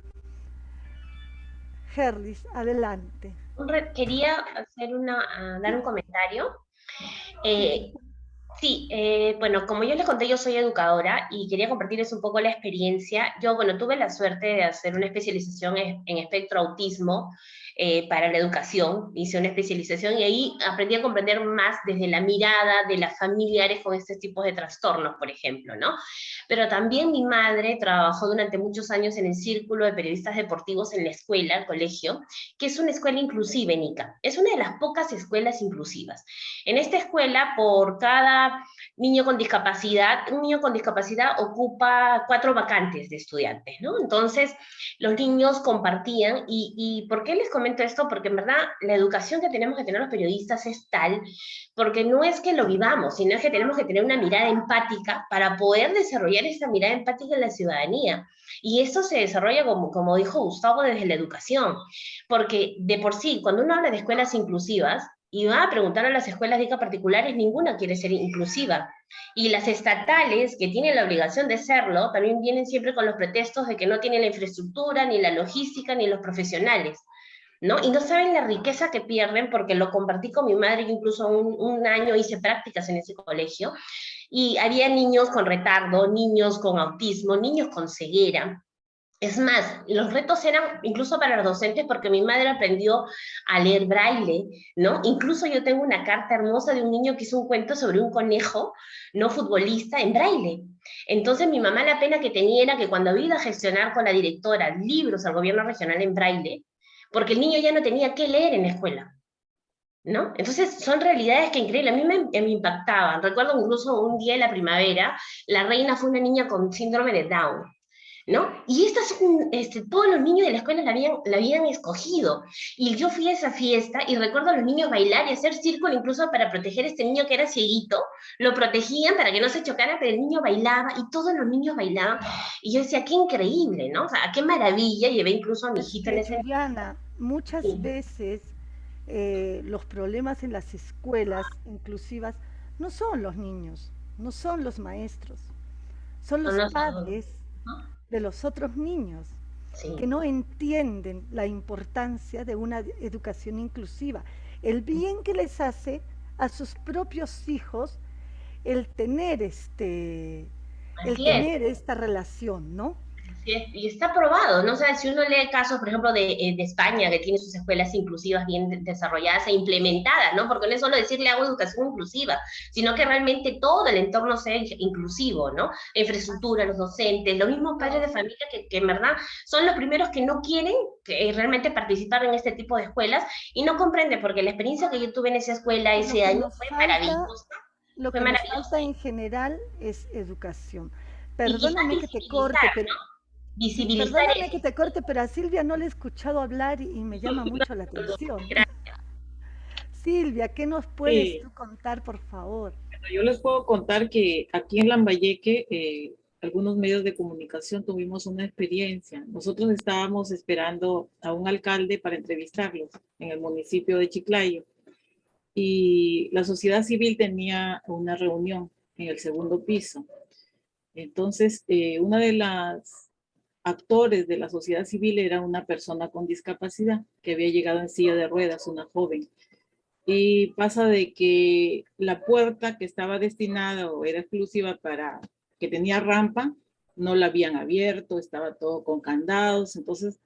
Gerlis, adelante. Quería dar un comentario. Sí, bueno, como yo les conté, yo soy educadora y quería compartirles un poco la experiencia. Yo, bueno, tuve la suerte de hacer una especialización en espectro autismo para la educación. Hice una especialización y ahí aprendí a comprender más desde la mirada de las familiares con estos tipos de trastornos, por ejemplo, ¿no? Pero también mi madre trabajó durante muchos años en el Círculo de Periodistas Deportivos en la escuela, el colegio, que es una escuela inclusiva en Ica. Es una de las pocas escuelas inclusivas. En esta escuela, por cada niño con discapacidad, un niño con discapacidad ocupa 4 vacantes de estudiantes, ¿no? Entonces, los niños compartían, y ¿por qué les comento comento esto? Porque en verdad la educación que tenemos que tener los periodistas es tal, porque no es que lo vivamos, sino es que tenemos que tener una mirada empática para poder desarrollar esa mirada empática en la ciudadanía. Y esto se desarrolla, como dijo Gustavo, desde la educación, porque de por sí, cuando uno habla de escuelas inclusivas, y va a preguntar a las escuelas de ICA particulares, ninguna quiere ser inclusiva. Y las estatales, que tienen la obligación de serlo, también vienen siempre con los pretextos de que no tienen la infraestructura, ni la logística, ni los profesionales, ¿no? Y no saben la riqueza que pierden, porque lo compartí con mi madre, que incluso un año hice prácticas en ese colegio, y había niños con retardo, niños con autismo, niños con ceguera. Es más, los retos eran incluso para los docentes, porque mi madre aprendió a leer braille, ¿no? Incluso yo tengo una carta hermosa de un niño que hizo un cuento sobre un conejo, no futbolista, en braille. Entonces mi mamá, la pena que tenía era que cuando había ido a gestionar con la directora libros al gobierno regional en braille, porque el niño ya no tenía que leer en la escuela, ¿no? Entonces son realidades que increíble, a mí me impactaban. Recuerdo incluso un día de la primavera, la reina fue una niña con síndrome de Down, ¿no? Y todos los niños de la escuela la habían escogido. Y yo fui a esa fiesta y recuerdo a los niños bailar y hacer círculo incluso para proteger a este niño que era cieguito. Lo protegían para que no se chocara, pero el niño bailaba y todos los niños bailaban. Y yo decía, qué increíble, ¿no? O sea, qué maravilla. Llevé incluso a mi hijita en ese... Juliana, muchas veces los problemas en las escuelas inclusivas no son los niños, no son los maestros, son los padres de los otros niños, que no entienden la importancia de una educación inclusiva, el bien que les hace a sus propios hijos el tener esta relación, ¿no? Y está probado, ¿no? O sea, si uno lee casos, por ejemplo, de España, que tiene sus escuelas inclusivas bien desarrolladas e implementadas, ¿no? Porque no es solo decirle hago educación inclusiva, sino que realmente todo el entorno sea inclusivo, ¿no? La infraestructura, los docentes, los mismos padres de familia que en verdad son los primeros que no quieren realmente participar en este tipo de escuelas y no comprenden, porque la experiencia que yo tuve en esa escuela ese año fue maravillosa. Lo que nos falta en general es educación. Perdóname que te corte, pero... Perdóname que te corte, pero a Silvia no le he escuchado hablar y me llama mucho la atención. Silvia, ¿qué nos puedes tú contar, por favor? Yo les puedo contar que aquí en Lambayeque, algunos medios de comunicación tuvimos una experiencia. Nosotros estábamos esperando a un alcalde para entrevistarlo en el municipio de Chiclayo. Y la sociedad civil tenía una reunión en el segundo piso. Entonces, una de las actores de la sociedad civil era una persona con discapacidad que había llegado en silla de ruedas, una joven. Y pasa de que la puerta que estaba destinada o era exclusiva para que tenía rampa, no la habían abierto, estaba todo con candados. Entonces,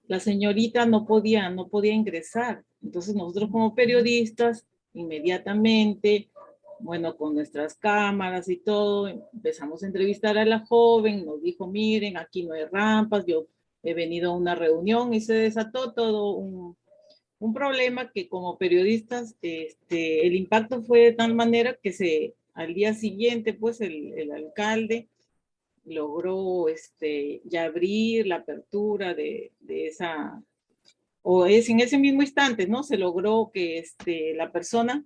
la señorita no podía ingresar. Entonces, nosotros como periodistas, inmediatamente, bueno, con nuestras cámaras y todo, empezamos a entrevistar a la joven, nos dijo, miren, aquí no hay rampas, yo he venido a una reunión, y se desató todo un problema que como periodistas, el impacto fue de tal manera que al día siguiente, pues, el alcalde logró ya abrir la apertura de esa, en ese mismo instante, ¿no? Se logró que la persona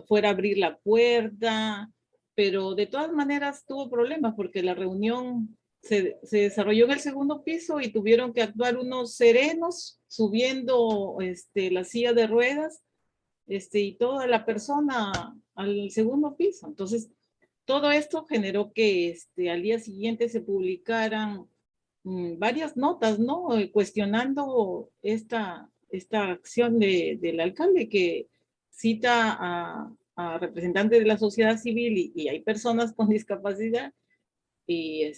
fuera a abrir la puerta, pero de todas maneras tuvo problemas porque la reunión se desarrolló en el segundo piso y tuvieron que actuar unos serenos subiendo la silla de ruedas y toda la persona al segundo piso. Entonces, todo esto generó que al día siguiente se publicaran varias notas, ¿no? Cuestionando esta acción del alcalde, que cita a representantes de la sociedad civil y hay personas con discapacidad y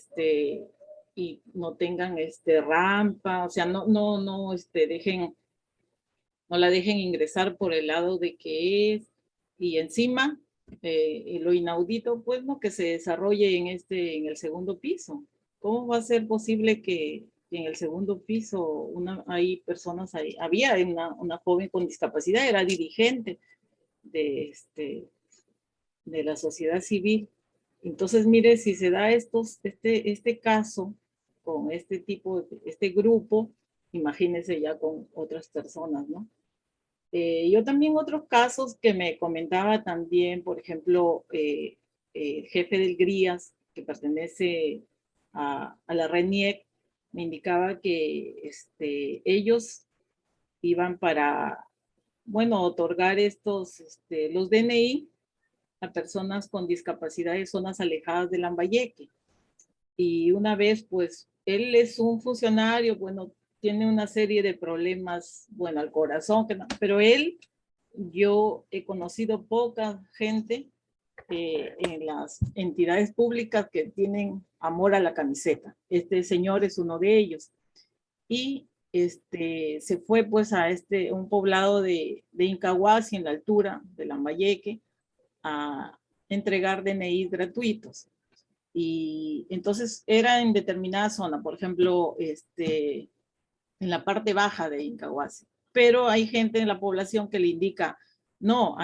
no tengan rampa, o sea, no la dejen ingresar por el lado de que es, y encima lo inaudito, pues, ¿no? Que se desarrolle en el segundo piso. ¿Cómo va a ser posible que en el segundo piso hay personas ahí? Había una joven con discapacidad, era dirigente de la sociedad civil. Entonces, mire, si se da este caso con este grupo, imagínense ya con otras personas, ¿no? Yo también otros casos que me comentaba también, por ejemplo, el jefe del GRIAS, que pertenece a la RENIEC, me indicaba que ellos iban para, bueno, otorgar los DNI a personas con discapacidad de zonas alejadas de Lambayeque. Y una vez, pues, él es un funcionario, bueno, tiene una serie de problemas, bueno, al corazón, pero yo he conocido poca gente en las entidades públicas que tienen amor a la camiseta. Este señor es uno de ellos. Y se fue pues a un poblado de Incahuasi, en la altura de Lambayeque, a entregar DNI gratuitos. Y entonces era en determinada zona, por ejemplo, en la parte baja de Incahuasi. Pero hay gente en la población que le indica, no,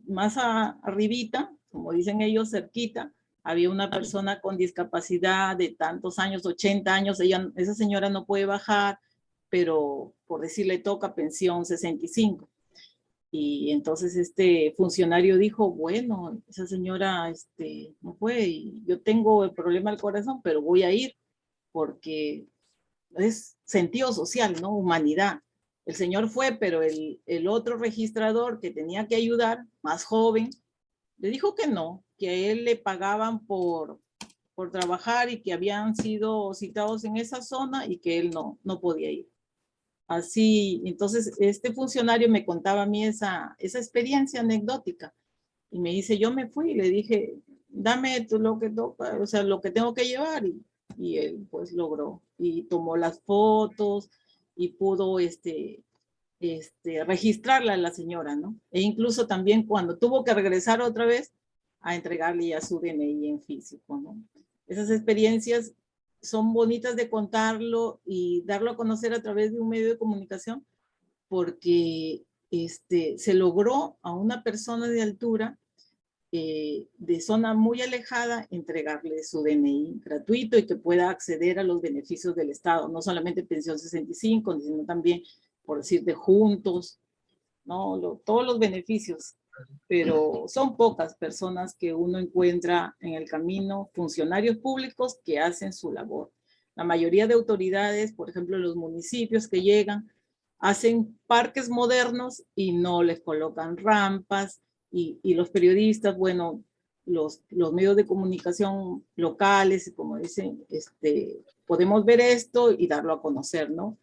más arribita, como dicen ellos, cerquita, había una persona con discapacidad de tantos años, 80 años, esa señora no puede bajar, pero por decirle toca pensión 65. Y entonces este funcionario dijo, bueno, esa señora no puede, yo tengo el problema del corazón, pero voy a ir porque es sentido social, ¿no? Humanidad. El señor fue, pero el otro registrador que tenía que ayudar, más joven, le dijo que no, que a él le pagaban por trabajar y que habían sido citados en esa zona y que él no podía ir. Así, entonces este funcionario me contaba a mí esa experiencia anecdótica y me dice, yo me fui y le dije, dame tú lo que toca, o sea, lo que tengo que llevar, y él pues logró y tomó las fotos y pudo registrarla a la señora, ¿no? E incluso también cuando tuvo que regresar otra vez a entregarle ya su DNI en físico, ¿no? Esas experiencias son bonitas de contarlo y darlo a conocer a través de un medio de comunicación, porque se logró a una persona de altura de zona muy alejada entregarle su DNI gratuito y que pueda acceder a los beneficios del Estado, no solamente pensión 65, sino también, por decir, de juntos, ¿no? Todos los beneficios, pero son pocas personas que uno encuentra en el camino, funcionarios públicos que hacen su labor. La mayoría de autoridades, por ejemplo, los municipios que llegan, hacen parques modernos y no les colocan rampas, y los periodistas, bueno, los medios de comunicación locales, como dicen, podemos ver esto y darlo a conocer, ¿no?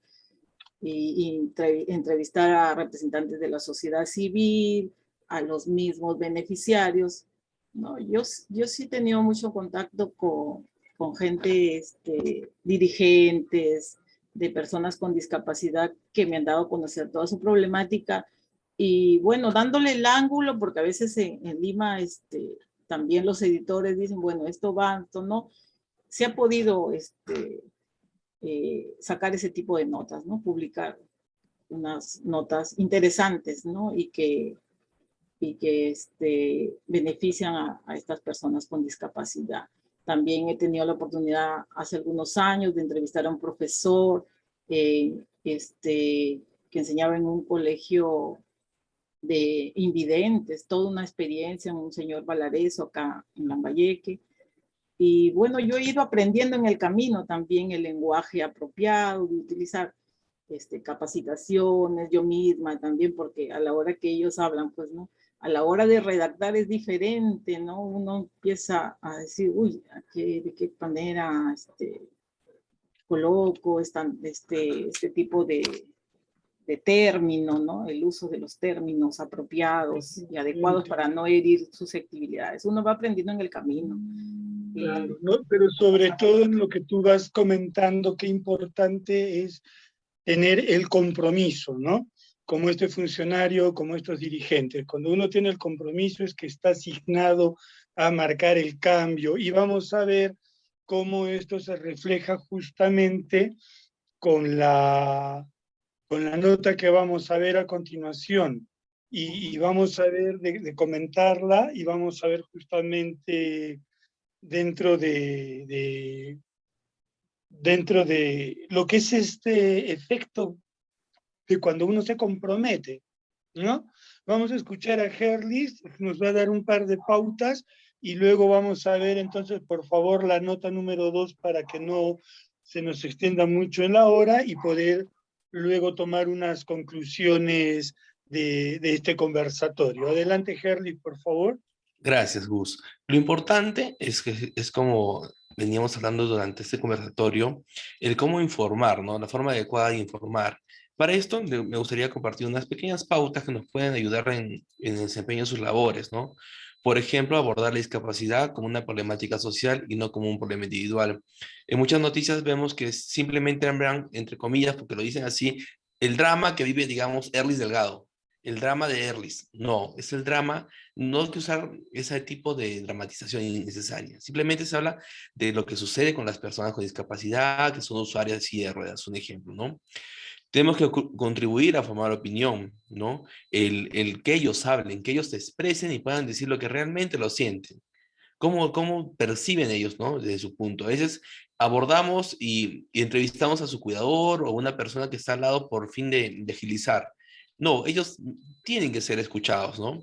Y entrevistar a representantes de la sociedad civil, a los mismos beneficiarios, ¿no? Yo sí he tenido mucho contacto con gente, dirigentes, de personas con discapacidad que me han dado a conocer toda su problemática y bueno, dándole el ángulo, porque a veces en Lima también los editores dicen, bueno, esto va, esto no. Se ha podido sacar ese tipo de notas, ¿no? Publicar unas notas interesantes, ¿no? Y que benefician a estas personas con discapacidad. También he tenido la oportunidad hace algunos años de entrevistar a un profesor que enseñaba en un colegio de invidentes, toda una experiencia, un señor Valareso acá en Lambayeque. Y bueno, yo he ido aprendiendo en el camino también el lenguaje apropiado, de utilizar capacitaciones yo misma también, porque a la hora que ellos hablan, pues, ¿no? A la hora de redactar es diferente, ¿no? Uno empieza a decir, uy, ¿de qué manera coloco este tipo de término, ¿no? El uso de los términos apropiados y adecuados para no herir susceptibilidades. Uno va aprendiendo en el camino. Claro, ¿no? Pero sobre todo en lo que tú vas comentando, qué importante es tener el compromiso, ¿no? Como este funcionario, como estos dirigentes. Cuando uno tiene el compromiso es que está asignado a marcar el cambio, y vamos a ver cómo esto se refleja justamente con la nota que vamos a ver a continuación. Y vamos a ver de comentarla, y vamos a ver justamente dentro de dentro de lo que es este efecto de cuando uno se compromete, ¿no? Vamos a escuchar a Herlis, nos va a dar un par de pautas y luego vamos a ver entonces, por favor, la nota número 2 para que no se nos extienda mucho en la hora y poder luego tomar unas conclusiones de este conversatorio. Adelante, Herlis, por favor. Gracias, Gus. Lo importante es que es como veníamos hablando durante este conversatorio, el cómo informar, ¿no? La forma adecuada de informar. Para esto me gustaría compartir unas pequeñas pautas que nos pueden ayudar en el desempeño de sus labores, ¿no? Por ejemplo, abordar la discapacidad como una problemática social y no como un problema individual. En muchas noticias vemos que simplemente hablan, entre comillas, porque lo dicen así, el drama que vive, digamos, Erlis Delgado. El drama de Erlis. No, es el drama, no hay que usar ese tipo de dramatización innecesaria. Simplemente se habla de lo que sucede con las personas con discapacidad, que son usuarias de silla de ruedas, un ejemplo, ¿no? Tenemos que contribuir a formar opinión, ¿no? El que ellos hablen, que ellos se expresen y puedan decir lo que realmente lo sienten. ¿Cómo perciben ellos, ¿no? Desde su punto. A veces abordamos y entrevistamos a su cuidador o una persona que está al lado por fin de agilizar. No, ellos tienen que ser escuchados, ¿no?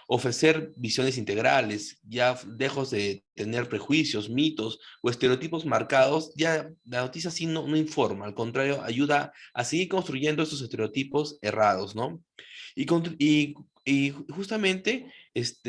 Ofrecer visiones integrales, ya lejos de tener prejuicios, mitos o estereotipos marcados, ya la noticia sí no informa, al contrario, ayuda a seguir construyendo esos estereotipos errados, ¿no? Y justamente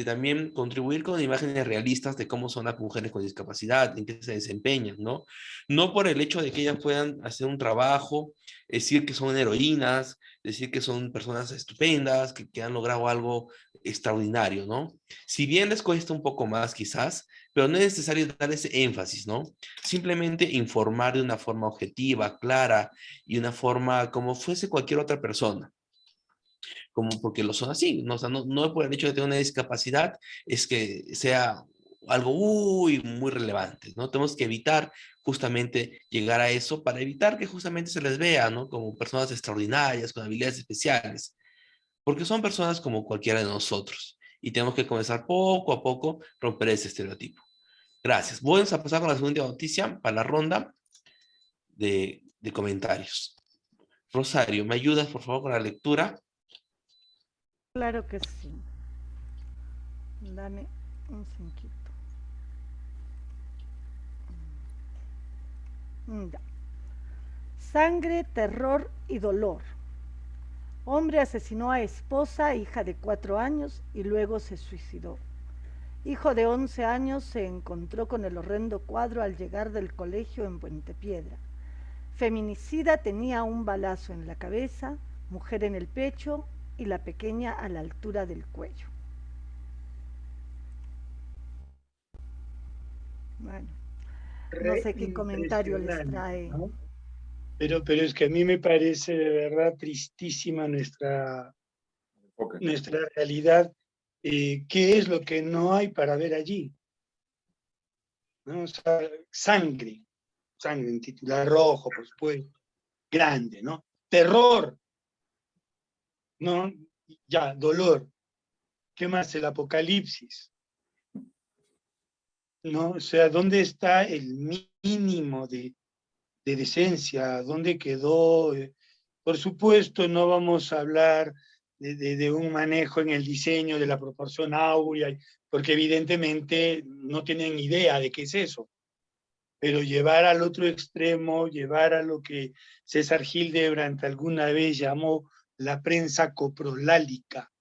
también contribuir con imágenes realistas de cómo son las mujeres con discapacidad, en qué se desempeñan, ¿no? No por el hecho de que ellas puedan hacer un trabajo, decir que son heroínas, decir que son personas estupendas, que han logrado algo extraordinario, ¿no? Si bien les cuesta un poco más quizás, pero no es necesario dar ese énfasis, ¿no? Simplemente informar de una forma objetiva, clara y una forma como fuese cualquier otra persona. Como porque lo son así, ¿no? O sea, no por el hecho de tener una discapacidad es que sea algo muy relevante, ¿no? Tenemos que evitar justamente llegar a eso para evitar que justamente se les vea, ¿no? Como personas extraordinarias, con habilidades especiales, porque son personas como cualquiera de nosotros y tenemos que comenzar poco a poco a romper ese estereotipo. Gracias. Vamos a pasar con la segunda noticia para la ronda de comentarios. Rosario, ¿me ayudas por favor con la lectura? Claro que sí. Dame un cinquito. Ya. Sangre, terror y dolor. Hombre asesinó a esposa, hija de 4 años, y luego se suicidó. Hijo de 11 años se encontró con el horrendo cuadro al llegar del colegio en Puente Piedra. Feminicida tenía un balazo en la cabeza, mujer en el pecho y la pequeña a la altura del cuello. Bueno, no sé qué comentario les trae. ¿No? Pero es que a mí me parece de verdad tristísima nuestra realidad. ¿Qué es lo que no hay para ver allí? ¿No? O sea, sangre en titular rojo, por supuesto, grande, ¿no? Terror, ¿no? Ya, dolor. ¿Qué más? El apocalipsis, ¿no? O sea, ¿dónde está el mínimo de decencia? ¿Dónde quedó? Por supuesto, no vamos a hablar de un manejo en el diseño de la proporción áurea, porque evidentemente no tienen idea de qué es eso. Pero llevar al otro extremo, llevar a lo que César Hildebrandt alguna vez llamó la prensa coprolálica.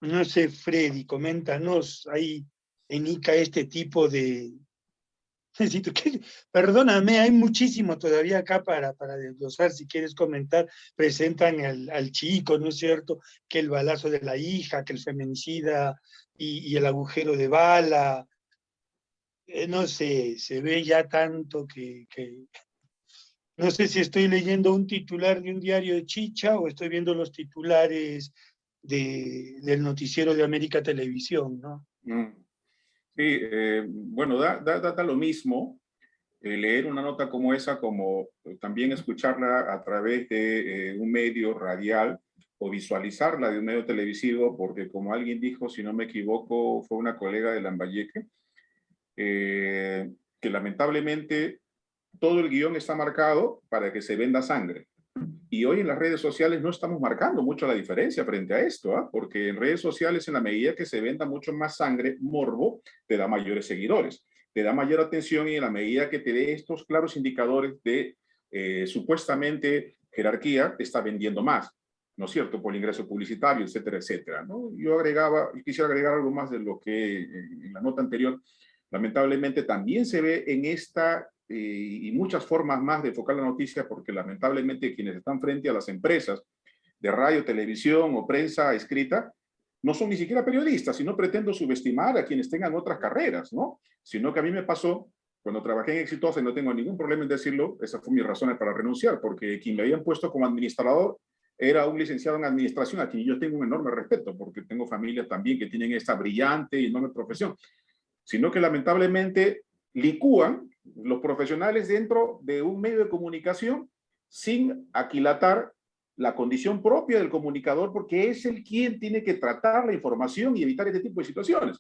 No sé, Freddy, coméntanos ahí en ICA este tipo de... Perdóname, hay muchísimo todavía acá para desglosar, si quieres comentar. Presentan al chico, ¿no es cierto? Que el balazo de la hija, que el feminicida y el agujero de bala. No sé, se ve ya tanto que no sé si estoy leyendo un titular de un diario de Chicha o estoy viendo los titulares del noticiero de América Televisión, ¿no? Sí, bueno, da lo mismo leer una nota como esa, como también escucharla a través de un medio radial o visualizarla de un medio televisivo, porque como alguien dijo, si no me equivoco, fue una colega de Lambayeque, que lamentablemente todo el guión está marcado para que se venda sangre. Y hoy en las redes sociales no estamos marcando mucho la diferencia frente a esto, ¿eh? Porque en redes sociales, en la medida que se venda mucho más sangre, morbo, te da mayores seguidores, te da mayor atención, y en la medida que te dé estos claros indicadores de supuestamente jerarquía, te está vendiendo más, ¿no es cierto? Por el ingreso publicitario, etcétera, etcétera, ¿no? Yo quisiera agregar algo más de lo que en la nota anterior, lamentablemente también se ve en esta y muchas formas más de enfocar la noticia, porque lamentablemente quienes están frente a las empresas de radio, televisión o prensa escrita no son ni siquiera periodistas, y no pretendo subestimar a quienes tengan otras carreras, ¿no? Sino que a mí me pasó cuando trabajé en Exitosa, y no tengo ningún problema en decirlo, esas fueron mis razones para renunciar, porque quien me habían puesto como administrador era un licenciado en administración, a quien yo tengo un enorme respeto, porque tengo familias también que tienen esta brillante y enorme profesión, sino que lamentablemente licúan los profesionales dentro de un medio de comunicación sin aquilatar la condición propia del comunicador, porque es el quien tiene que tratar la información y evitar este tipo de situaciones.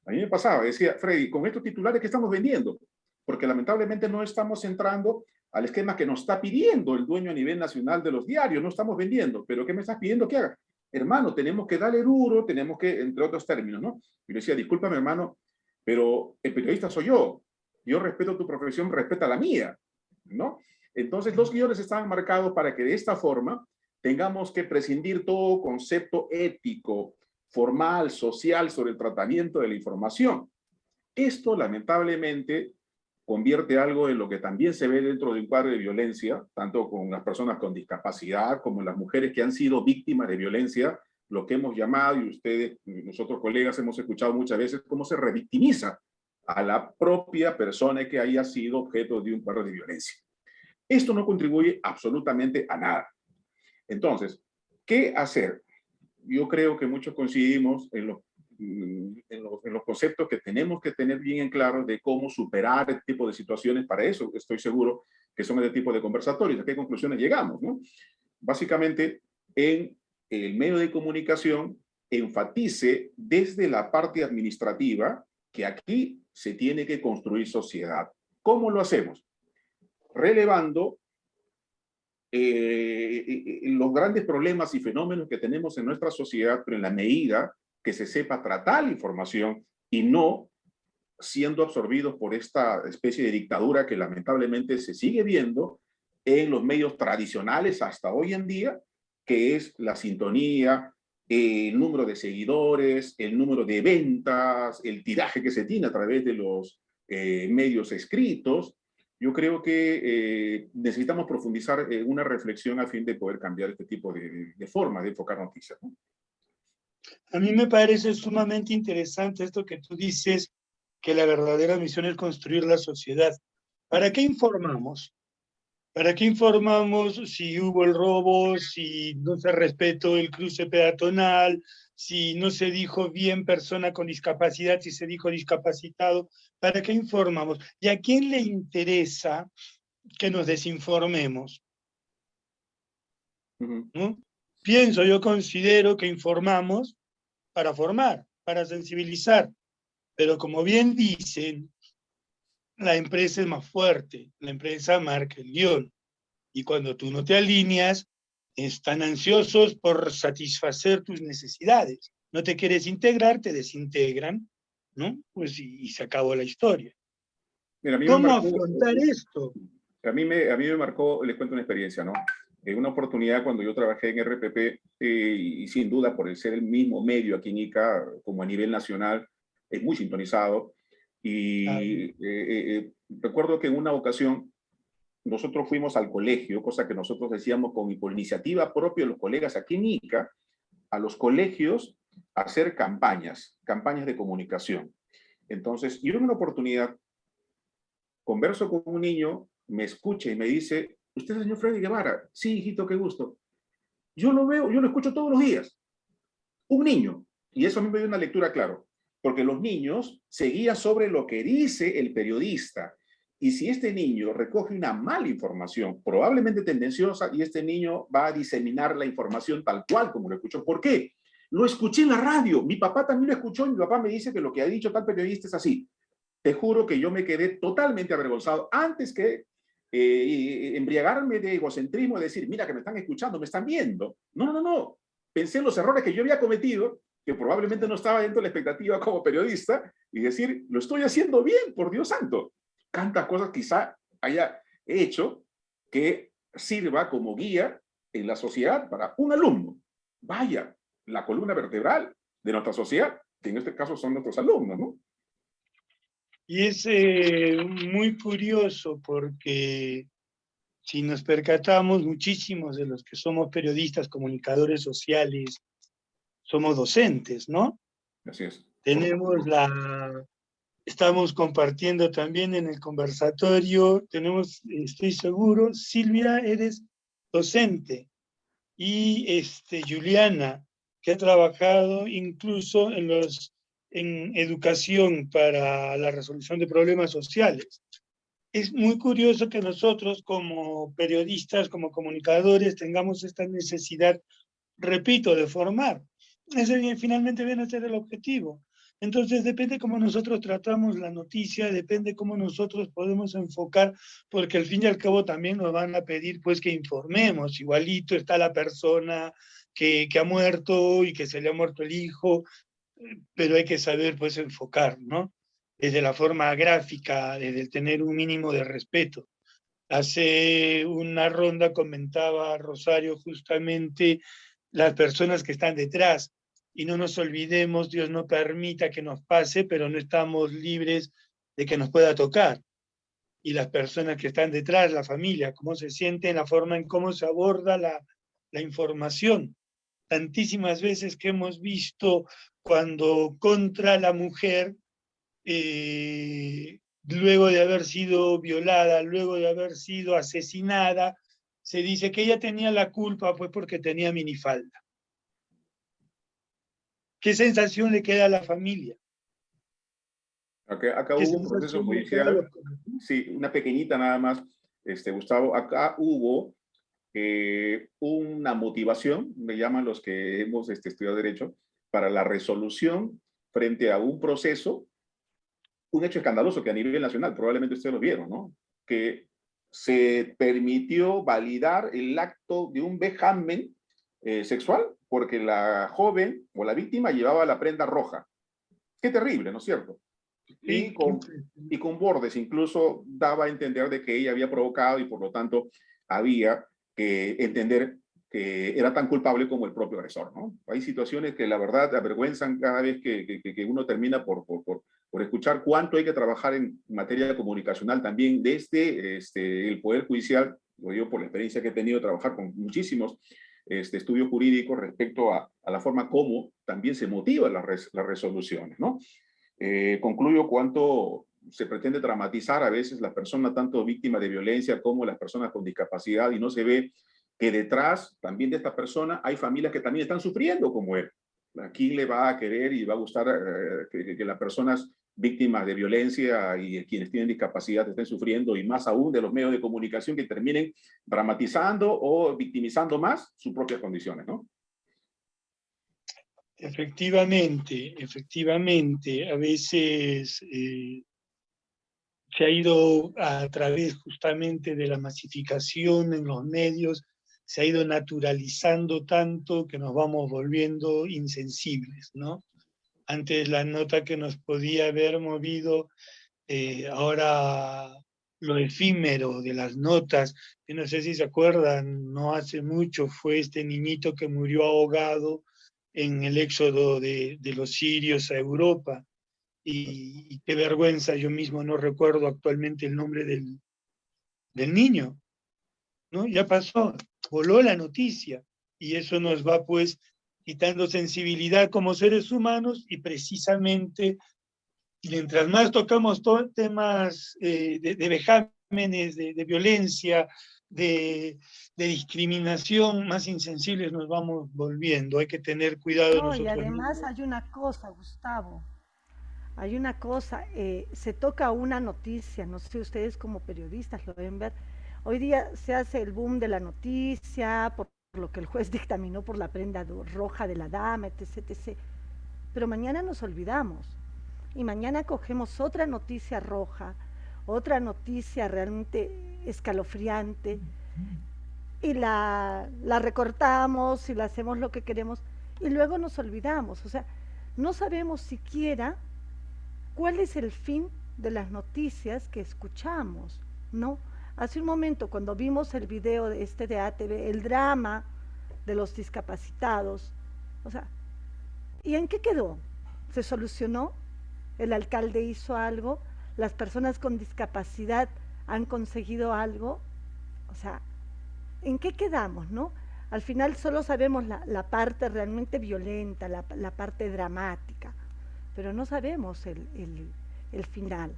A mí me pasaba, decía, Freddy, con estos titulares que estamos vendiendo, porque lamentablemente no estamos entrando al esquema que nos está pidiendo el dueño a nivel nacional de los diarios, no estamos vendiendo, pero ¿qué me estás pidiendo que haga? Hermano, tenemos que darle duro, tenemos que, entre otros términos, ¿no? Y le decía, discúlpame, hermano, pero el periodista soy yo respeto tu profesión, respeta la mía, ¿no? Entonces los guiones estaban marcados para que de esta forma tengamos que prescindir todo concepto ético, formal, social sobre el tratamiento de la información. Esto lamentablemente convierte algo en lo que también se ve dentro de un cuadro de violencia, tanto con las personas con discapacidad como las mujeres que han sido víctimas de violencia, lo que hemos llamado, y ustedes, nosotros colegas, hemos escuchado muchas veces cómo se revictimiza a la propia persona que haya sido objeto de un cuadro de violencia. Esto no contribuye absolutamente a nada. Entonces, ¿qué hacer? Yo creo que muchos coincidimos en los conceptos que tenemos que tener bien en claro de cómo superar este tipo de situaciones. Para eso estoy seguro que son este tipo de conversatorios. ¿A qué conclusiones llegamos, no? Básicamente, en el medio de comunicación, enfatice desde la parte administrativa que aquí se tiene que construir sociedad. ¿Cómo lo hacemos? Relevando los grandes problemas y fenómenos que tenemos en nuestra sociedad, pero en la medida que se sepa tratar la información y no siendo absorbidos por esta especie de dictadura que lamentablemente se sigue viendo en los medios tradicionales hasta hoy en día, que es la sintonía, el número de seguidores, el número de ventas, el tiraje que se tiene a través de los medios escritos. Yo creo que necesitamos profundizar en una reflexión a fin de poder cambiar este tipo de forma de enfocar noticias, ¿no? A mí me parece sumamente interesante esto que tú dices, que la verdadera misión es construir la sociedad. ¿Para qué informamos? ¿Para qué informamos si hubo el robo, si no se respetó el cruce peatonal, si no se dijo bien persona con discapacidad, si se dijo discapacitado? ¿Para qué informamos? ¿Y a quién le interesa que nos desinformemos? ¿No? Yo considero que informamos para formar, para sensibilizar, pero como bien dicen, la empresa es más fuerte, la empresa marca el guión, y cuando tú no te alineas, están ansiosos por satisfacer tus necesidades. No te quieres integrar, te desintegran, ¿no? Pues y se acabó la historia. Mira, ¿Cómo afrontar esto? A mí me marcó, les cuento una experiencia, ¿no? Una oportunidad cuando yo trabajé en RPP, y sin duda por ser el mismo medio aquí en ICA, como a nivel nacional, es muy sintonizado. Y recuerdo que en una ocasión nosotros fuimos al colegio, cosa que nosotros decíamos por iniciativa propia de los colegas aquí en ICA, a los colegios a hacer campañas de comunicación. Entonces, yo en una oportunidad converso con un niño, me escucha y me dice, ¿usted es el señor Freddy Guevara? Sí, hijito, qué gusto. Yo lo veo, yo lo escucho todos los días. Un niño. Y eso a mí me dio una lectura clara. Porque los niños se guían sobre lo que dice el periodista. Y si este niño recoge una mala información, probablemente tendenciosa, y este niño va a diseminar la información tal cual como lo escuchó. ¿Por qué? Lo escuché en la radio. Mi papá también lo escuchó y mi papá me dice que lo que ha dicho tal periodista es así. te juro que yo me quedé totalmente avergonzado antes que embriagarme de egocentrismo, de decir, mira que me están escuchando, me están viendo. No. Pensé en los errores que yo había cometido, que probablemente no estaba dentro de la expectativa como periodista, y decir, lo estoy haciendo bien, por Dios santo. Tantas cosas quizá haya hecho que sirva como guía en la sociedad para un alumno. Vaya, la columna vertebral de nuestra sociedad, que en este caso son nuestros alumnos, ¿no? Y es muy curioso porque si nos percatamos, muchísimos de los que somos periodistas, comunicadores sociales, somos docentes, ¿no? Así es. Estamos compartiendo también en el conversatorio, estoy seguro, Silvia, eres docente, y Juliana, que ha trabajado incluso en educación para la resolución de problemas sociales. Es muy curioso que nosotros como periodistas, como comunicadores, tengamos esta necesidad, repito, de formar. Ese finalmente viene a ser el objetivo. Entonces depende cómo nosotros tratamos la noticia, depende cómo nosotros podemos enfocar, porque al fin y al cabo también nos van a pedir pues que informemos. Igualito está la persona que ha muerto y que se le ha muerto el hijo, pero hay que saber pues enfocar, ¿no? Desde la forma gráfica, desde el tener un mínimo de respeto. Hace una ronda comentaba Rosario justamente las personas que están detrás, y no nos olvidemos, Dios no permita que nos pase, pero no estamos libres de que nos pueda tocar. Y las personas que están detrás, la familia, cómo se sienten, la forma en cómo se aborda la información. Tantísimas veces que hemos visto cuando contra la mujer, luego de haber sido violada, luego de haber sido asesinada, se dice que ella tenía la culpa pues porque tenía minifalda. ¿Qué sensación le queda a la familia? Acá hubo un proceso judicial, sí, una pequeñita nada más, Gustavo, acá hubo una motivación, me llaman los que hemos estudiado Derecho, para la resolución frente a un proceso, un hecho escandaloso que a nivel nacional, probablemente ustedes lo vieron, ¿no? Que se permitió validar el acto de un vejamen sexual porque la joven o la víctima llevaba la prenda roja. Qué terrible, ¿no es cierto? Y con bordes, incluso daba a entender de que ella había provocado y por lo tanto había que entender que era tan culpable como el propio agresor, ¿no? Hay situaciones que la verdad avergüenzan cada vez que uno termina por escuchar cuánto hay que trabajar en materia comunicacional también desde el Poder Judicial, lo digo por la experiencia que he tenido de trabajar con muchísimos estudios jurídicos respecto a la forma como también se motivan las resoluciones, ¿no? Concluyo cuánto se pretende dramatizar a veces las personas, tanto víctimas de violencia como las personas con discapacidad, y no se ve que detrás también de esta persona hay familias que también están sufriendo como él. ¿A quién le va a querer y va a gustar que las personas víctimas de violencia y quienes tienen discapacidad estén sufriendo, y más aún de los medios de comunicación que terminen dramatizando o victimizando más sus propias condiciones, ¿no? Efectivamente, a veces se ha ido a través justamente de la masificación en los medios, se ha ido naturalizando tanto que nos vamos volviendo insensibles, ¿no? Antes la nota que nos podía haber movido, ahora lo efímero de las notas, que no sé si se acuerdan, no hace mucho fue este niñito que murió ahogado en el éxodo de los sirios a Europa, y qué vergüenza, yo mismo no recuerdo actualmente el nombre del niño, ¿no? Ya pasó, voló la noticia, y eso nos va pues quitando sensibilidad como seres humanos, y precisamente mientras más tocamos temas de vejámenes, de violencia, de discriminación, más insensibles nos vamos volviendo. Hay que tener cuidado de nosotros. Y además hay una cosa, Gustavo, hay una cosa, se toca una noticia, no sé, ustedes como periodistas lo deben ver, hoy día se hace el boom de la noticia, por lo que el juez dictaminó por la prenda roja de la dama, etc., etc., pero mañana nos olvidamos. y mañana cogemos otra noticia roja, otra noticia realmente escalofriante, y la recortamos y la hacemos lo que queremos, y luego nos olvidamos. O sea, no sabemos siquiera cuál es el fin de las noticias que escuchamos, ¿no? Hace un momento, cuando vimos el video de ATV, el drama de los discapacitados, o sea, ¿y en qué quedó? ¿Se solucionó? ¿El alcalde hizo algo? ¿Las personas con discapacidad han conseguido algo? O sea, ¿en qué quedamos, no? Al final solo sabemos la parte realmente violenta, la parte dramática, pero no sabemos el final,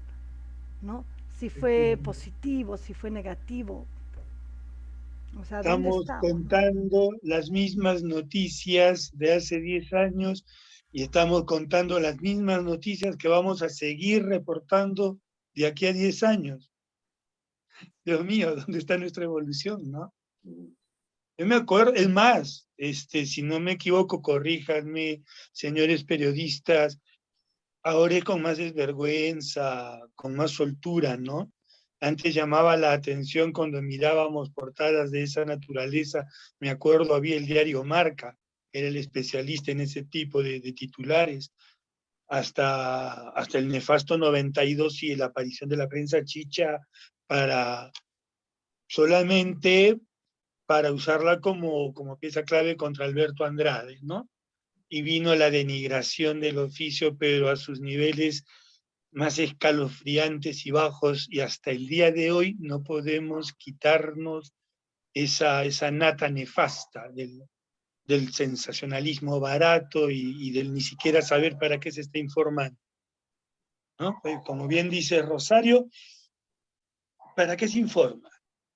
¿no? Si fue positivo, si fue negativo. O sea, estamos contando las mismas noticias de hace 10 años y estamos contando las mismas noticias que vamos a seguir reportando de aquí a 10 años. Dios mío, ¿dónde está nuestra evolución, no? Yo me acuerdo, es más, si no me equivoco, corríjanme, señores periodistas, ahora es con más desvergüenza, con más soltura, ¿no? Antes llamaba la atención cuando mirábamos portadas de esa naturaleza. Me acuerdo, había el diario Marca, era el especialista en ese tipo de titulares, hasta el nefasto 92 y la aparición de la prensa chicha solamente para usarla como pieza clave contra Alberto Andrade, ¿no? Y vino la denigración del oficio, pero a sus niveles más escalofriantes y bajos, y hasta el día de hoy no podemos quitarnos esa nata nefasta del sensacionalismo barato y del ni siquiera saber para qué se está informando, ¿no? Pues como bien dice Rosario, ¿para qué se informa?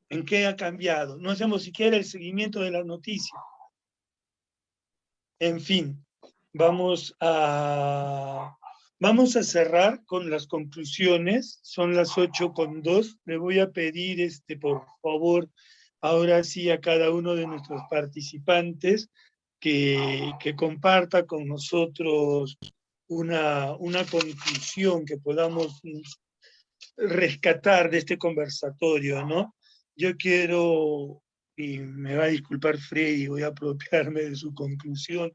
¿En qué ha cambiado? No hacemos siquiera el seguimiento de las noticias. En fin, vamos a cerrar con las conclusiones. Son las 8:02. Le voy a pedir, por favor, ahora sí a cada uno de nuestros participantes que comparta con nosotros una conclusión que podamos rescatar de este conversatorio, ¿no? Yo quiero, y me va a disculpar Freddy, voy a apropiarme de su conclusión,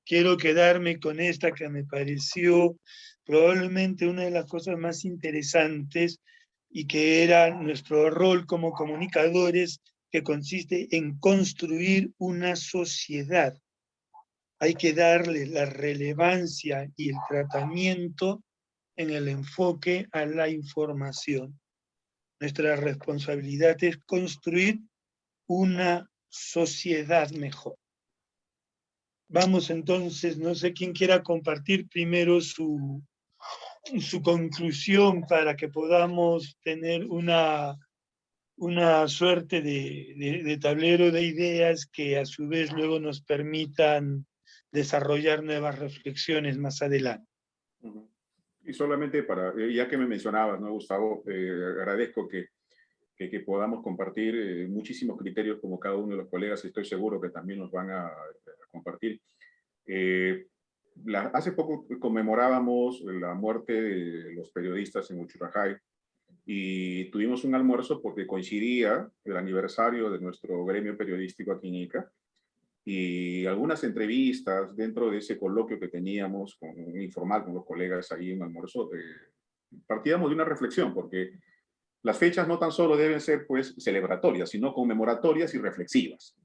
quiero quedarme con esta que me pareció probablemente una de las cosas más interesantes y que era nuestro rol como comunicadores, que consiste en construir una sociedad. Hay que darle la relevancia y el tratamiento en el enfoque a la información. Nuestra responsabilidad es construir una sociedad mejor. Vamos entonces, no sé quién quiera compartir primero su conclusión para que podamos tener una suerte de tablero de ideas que a su vez luego nos permitan desarrollar nuevas reflexiones más adelante. Y solamente ya que me mencionabas, ¿no, Gustavo? Agradezco que podamos compartir muchísimos criterios como cada uno de los colegas, estoy seguro que también nos van a compartir. Hace poco conmemorábamos la muerte de los periodistas en Uchurajay y tuvimos un almuerzo porque coincidía el aniversario de nuestro gremio periodístico aquí en Ica, y algunas entrevistas dentro de ese coloquio que teníamos informal con los colegas ahí en almuerzo, partíamos de una reflexión, porque las fechas no tan solo deben ser pues celebratorias, sino conmemoratorias y reflexivas,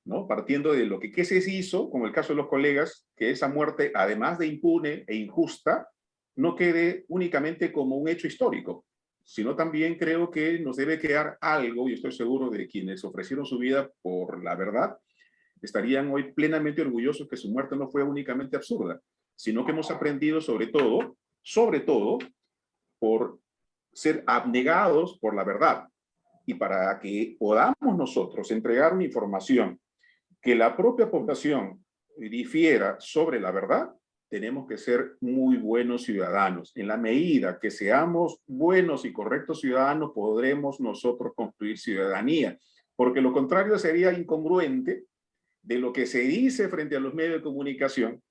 ¿no? Partiendo de lo que se hizo, como el caso de los colegas, que esa muerte, además de impune e injusta, no quede únicamente como un hecho histórico, sino también creo que nos debe quedar algo, y estoy seguro de quienes ofrecieron su vida por la verdad, estarían hoy plenamente orgullosos que su muerte no fue únicamente absurda, sino que hemos aprendido sobre todo, por ser abnegados por la verdad. Y para que podamos nosotros entregar una información que la propia población difiera sobre la verdad, tenemos que ser muy buenos ciudadanos. En la medida que seamos buenos y correctos ciudadanos, podremos nosotros construir ciudadanía, porque lo contrario sería incongruente de lo que se dice frente a los medios de comunicación,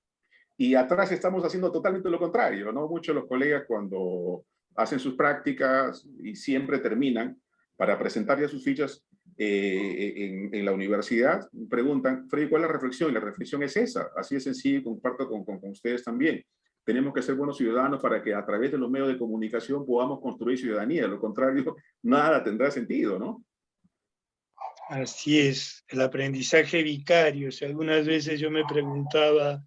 Y atrás estamos haciendo totalmente lo contrario, ¿no? Muchos de los colegas cuando hacen sus prácticas y siempre terminan para presentar ya sus fichas en la universidad, preguntan, Freddy, ¿cuál es la reflexión? Y la reflexión es esa, así de sencillo, comparto con ustedes también. Tenemos que ser buenos ciudadanos para que a través de los medios de comunicación podamos construir ciudadanía, de lo contrario, nada tendrá sentido, ¿no? Así es, el aprendizaje vicario. O sea, algunas veces yo me preguntaba,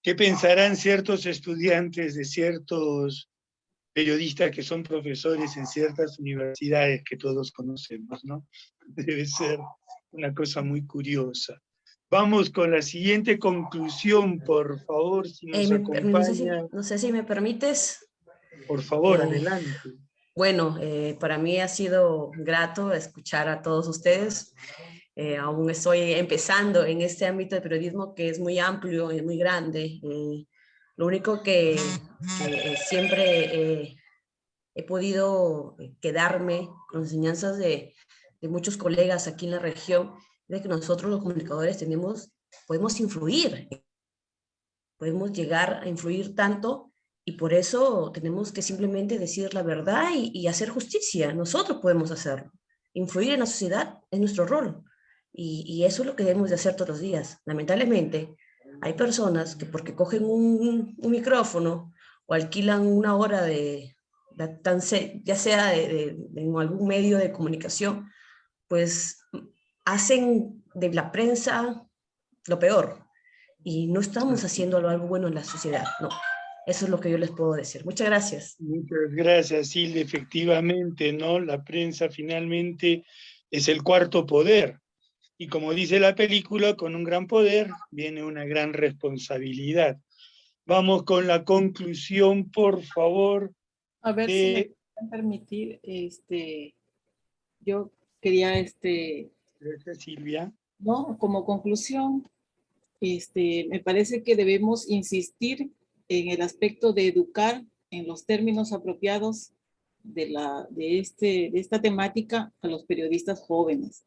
¿qué pensarán ciertos estudiantes de ciertos periodistas que son profesores en ciertas universidades que todos conocemos, ¿no? Debe ser una cosa muy curiosa. Vamos con la siguiente conclusión, por favor, si nos acompaña. No sé si me permites. Por favor, adelante. Bueno, para mí ha sido grato escuchar a todos ustedes. Aún estoy empezando en este ámbito de periodismo que es muy amplio y muy grande. Lo único que siempre he podido quedarme con enseñanzas de muchos colegas aquí en la región, de que nosotros los comunicadores podemos influir, podemos llegar a influir tanto, y por eso tenemos que simplemente decir la verdad y hacer justicia. Nosotros podemos hacerlo. Influir en la sociedad es nuestro rol, y eso es lo que debemos de hacer todos los días. Lamentablemente, hay personas que porque cogen un micrófono o alquilan una hora ya sea en algún medio de comunicación, pues hacen de la prensa lo peor, y no estamos haciendo algo bueno en la sociedad, no. Eso es lo que yo les puedo decir. Muchas gracias. Muchas gracias, Hilde. Efectivamente, ¿no? La prensa finalmente es el cuarto poder. Y como dice la película, con un gran poder viene una gran responsabilidad. Vamos con la conclusión, por favor. A ver si me pueden permitir, yo quería, Gracias, Silvia. ¿no? Como conclusión, me parece que debemos insistir en el aspecto de educar en los términos apropiados de esta temática a los periodistas jóvenes,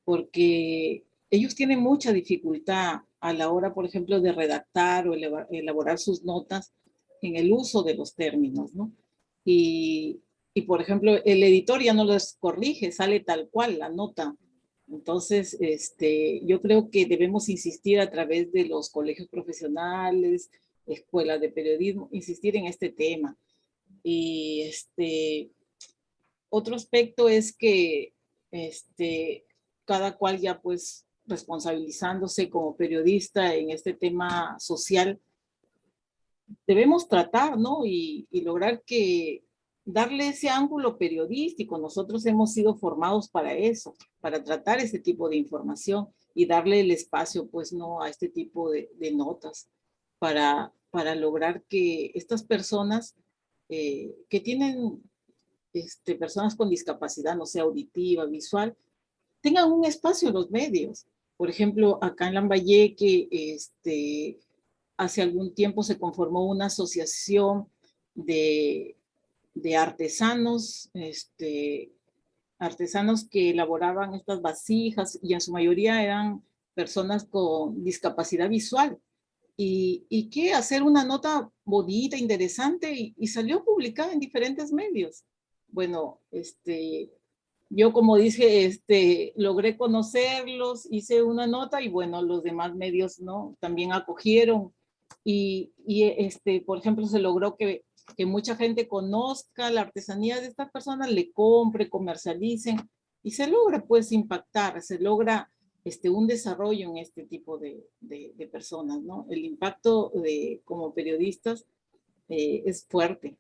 porque ellos tienen mucha dificultad a la hora, por ejemplo, de redactar o elaborar sus notas en el uso de los términos, ¿no? Y por ejemplo, el editor ya no los corrige, sale tal cual la nota. Entonces, yo creo que debemos insistir a través de los colegios profesionales, escuelas de periodismo, insistir en este tema. Y otro aspecto es que cada cual ya pues responsabilizándose como periodista en este tema social, debemos tratar, ¿no? Y lograr que darle ese ángulo periodístico. Nosotros hemos sido formados para eso, para tratar ese tipo de información y darle el espacio, pues, no a este tipo de notas, para lograr que estas personas que tienen, personas con discapacidad, no sé, auditiva, visual, tengan un espacio en los medios. Por ejemplo, acá en Lambayeque, hace algún tiempo se conformó una asociación de artesanos, artesanos que elaboraban estas vasijas, y en su mayoría eran personas con discapacidad visual, y que hacer una nota bonita, interesante, y salió publicada en diferentes medios. Bueno, yo, como dije, logré conocerlos, hice una nota, y bueno, los demás medios, ¿no?, también acogieron, y por ejemplo, se logró que mucha gente conozca la artesanía de estas personas, le compre, comercialicen, y se logra pues impactar, se logra un desarrollo en este tipo de personas, ¿no? El impacto como periodistas es fuerte,